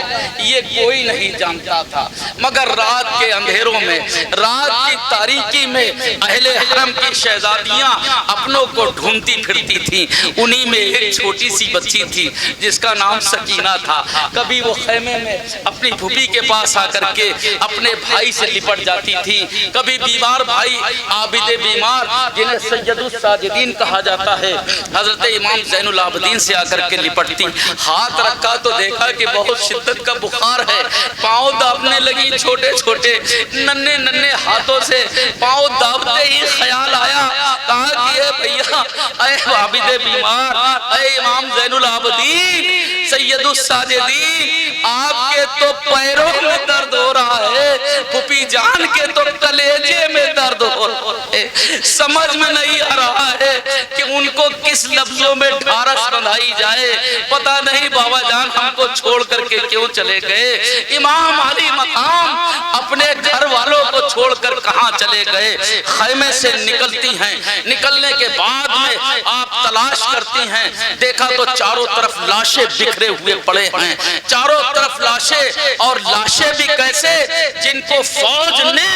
ये कोई नहीं जानता था। मगर रात के अंधेरों में, रात की तारीकी में अहले हरम की शहजादियां अपनों को ढूंढती फिरती थी। उन्हीं में एक छोटी सी बच्ची थी जिसका नाम सकीना था। कभी वो खेमे में अपनी फूफी के पास आकर के अपने भाई से लिपट जाती थी, कभी बीमार भाई आबिदे बीमार जिन्हें सैयदुस साजिदीन कहा जाता है, हजरत इमाम ज़ैनुल आबिदीन से आकर के लिपटती। हाथ रखा तो देखा कि बहुत शिद्दत का बुखार है, पाँव दाबने लगी, छोटे छोटे नन्हे नन्हे हाथों से पाँव दाबते ही ख्याल आया, कहा कि ए भैया, अरे आबिदे बीमार, अरे इमाम ज़ैनुल आबिदीन सैयदुस साजिदीन, आपके तो पैरों में दर्द हो रहा है, फूफी जान के तो कलेजे में दर्द हो रहा है। समझ में नहीं आ रहा है कि उनको किस लफ्जों में ढारस बंधाई जाए। पता नहीं बाबा जान हमको छोड़ करके क्यों चले गए। इमाम अली मकाम अपने घर वालों को छोड़कर कहां चले गए। खैमे से निकलती हैं, निकलने के बाद में आप तलाश करती हैं, देखा तो चारों तरफ लाशें बिखरे हुए पड़े हैं, चारों तरफ लाशें, और लाशें भी कैसे, जिनको फौज ने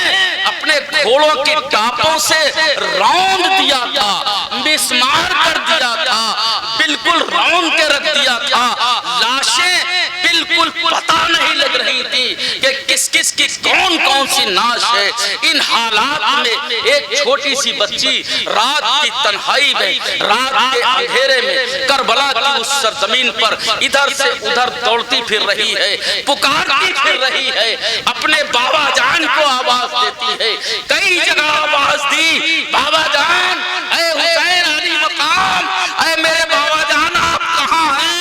अपने घोड़ों की टापों से रौंद दिया था, मिसमार कर दिया था, बिल्कुल रौंद के रख दिया था। लाशें बिल्कुल पता नहीं लग रही थी कि किस किस की कौन कौन सी नाश है। इन हालात में एक छोटी सी बच्ची रात की तन्हाई में, रात के अंधेरे में करबला की उस सरजमीन पर इधर से उधर दौड़ती फिर रही है, पुकारती फिर रही है, अपने बाबा जान को आवाज देती है। कई जगह आवाज दी, बाबा जान, ऐ हुसैन अली मकाम, ऐ मेरे बाबा जान आप कहाँ हैं।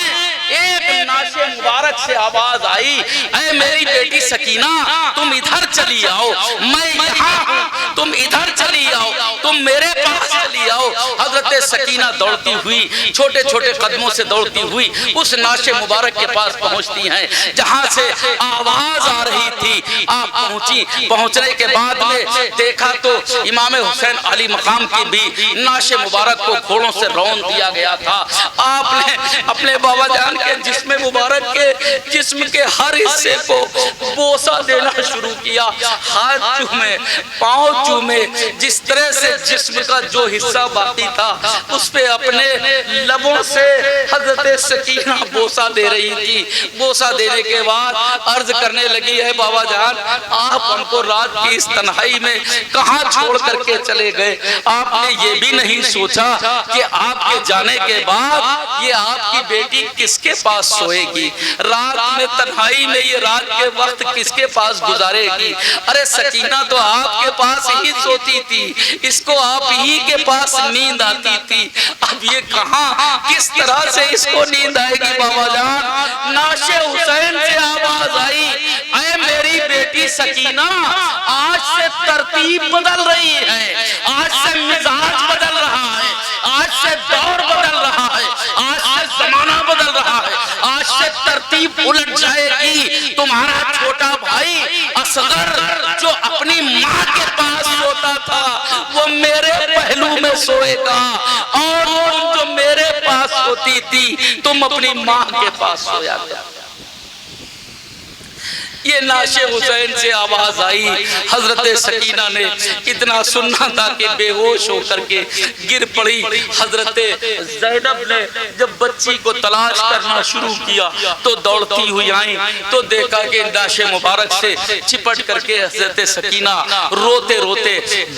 एक नाशे मुबारक से आवाज आई, ऐ मेरी बेटी सकीना तुम इधर चली आओ, मैं यहाँ हूँ, तुम इधर चली आओ, तुम मेरे पास चली आओ। हजरत सकीना दौड़ती हुई, छोटे छोटे कदमों से दौड़ती हुई उस नाशे मुबारक के पास पहुँचती हैं जहाँ से आवाज आ रही थी। आप पहुँची, पहुँचने के बाद में देखा तो इमाम हुसैन अली मकाम की भी नाशे मुबारक को घोड़ों से रौंद दिया गया था। आपने अपने बाबा जान के जिस्म मुबारक के जिस्म के हर हिस्से को बोसा देना शुरू किया, हाथ चूमे, पाँव चूमे, जिस तरह से जिस्म का जो हिस्सा बाकी था उस पे अपने लबों से हजरत सकीना बोसा दे रही थी। बोसा देने के बाद अर्ज करने लगी है, बाबा जान आप हमको रात की इस तन्हाई में कहाँ छोड़ करके चले गए। आपने ये भी नहीं सोचा कि आपके जाने के बाद ये आपकी बेटी किसके पास सोएगी, रात में तन्हाई में ये रात के वक्त किसके पास गुजारेगी। अरे सकीना तो आपके पास ही सोती थी, इसको आप ही के पास नींद आती थी, अब ये कहाँ किस तरह से इसको नींद आएगी। बाबा जान नाशे हुसैन से आवाज आई, ऐ मेरी बेटी सकीना आज से तरतीब बदल रही है, आज से मिजाज बदल रहा है, आज से दौर बदल रहा है, आज से जमाना बदल रहा है, आज से तरतीब उलट जाएगी। तुम्हारा छोटा भाई असगर जो अपनी माँ के पास सोता था वो मेरे पहलू में सोएगा, और तुम जो मेरे पास सोती थी तुम अपनी माँ के पास सोया था। ये नाशे हुसैन से आवाज आई। हजरत सकीना ने इतना सुनना था कि बेहोश होकर के गिर पड़ी। हजरत ज़ैनब ने जब बच्ची को तलाश करना शुरू किया तो दौड़ती हुई आई तो देखा कि नाशे मुबारक से चिपट करके हजरत सकीना रोते रोते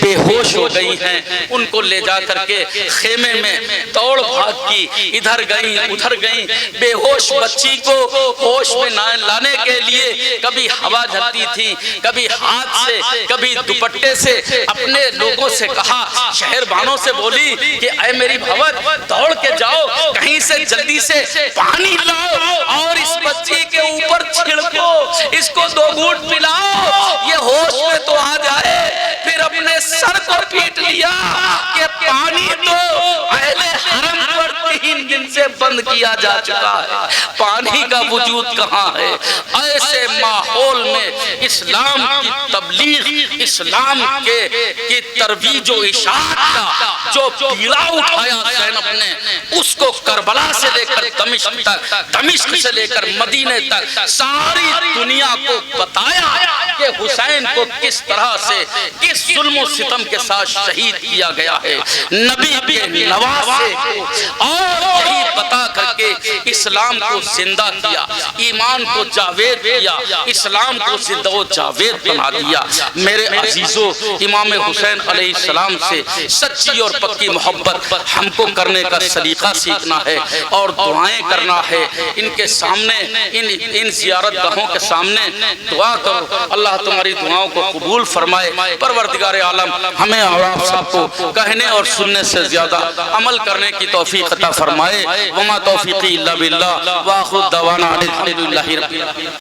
बेहोश हो गई हैं, उनको ले जा करके खेमे में दौड़ भाग की, इधर गई उधर गई। बेहोश बच्ची को होश में लाने के लिए कभी हवा झलती थी, कभी हाथ से, कभी दुपट्टे से अपने लोगों से कहा, शहरबानों से बोली कि ऐ मेरी भवत, दौड़ के जाओ, कहीं से जल्दी से पानी लाओ और इस बच्ची के ऊपर छिड़को, इसको 2 घूंट पिलाओ, ये होश में तो आ जाए। फिर अपने सर को पीट लिया कि पानी तो अहले हरम पर 3 दिन से बंद किया जा चुका है, पानी का वजूद कहाँ है। ऐसे माहौल में इस्लाम की तबलीग, इस्लाम की तरवीज और इशाअत का जो पीड़ा उठाया ज़ैनब ने, उसको करबला से लेकर दमिश्क तक, दमिश्क से लेकर मदीने तक सारी दुनिया को बताया कि हुसैन को किस तरह से, किस जुल्म और सितम के साथ शहीद किया गया है नबी के नवासे को, और यही बता करके इस्लाम को जिंदा किया, ईमान को जावेद किया, इस्लाम को जिंदा व जावेद बना दिया। मेरे अजीजों, इमाम हुसैन अलैहिस्सलाम से सच्ची और पक्की मोहब्बत हमको करने का सलीका सीखना है और दुआएं करना है। इनके सामने, इन ज़ियारत गाहों के सामने दुआ करो, अल्लाह तुम्हारी दुआओं को कबूल फरमाए। परवरदिगार आलम हमें और आप सबको कहने और सुनने से ज्यादा अमल करने की तौफीक अता फरमाए। वमा तौफीकी इल्ला बिल्लाह व आखिरु दवाना अनिल हम्दुलिल्लाहि रब्बिल आलमीन।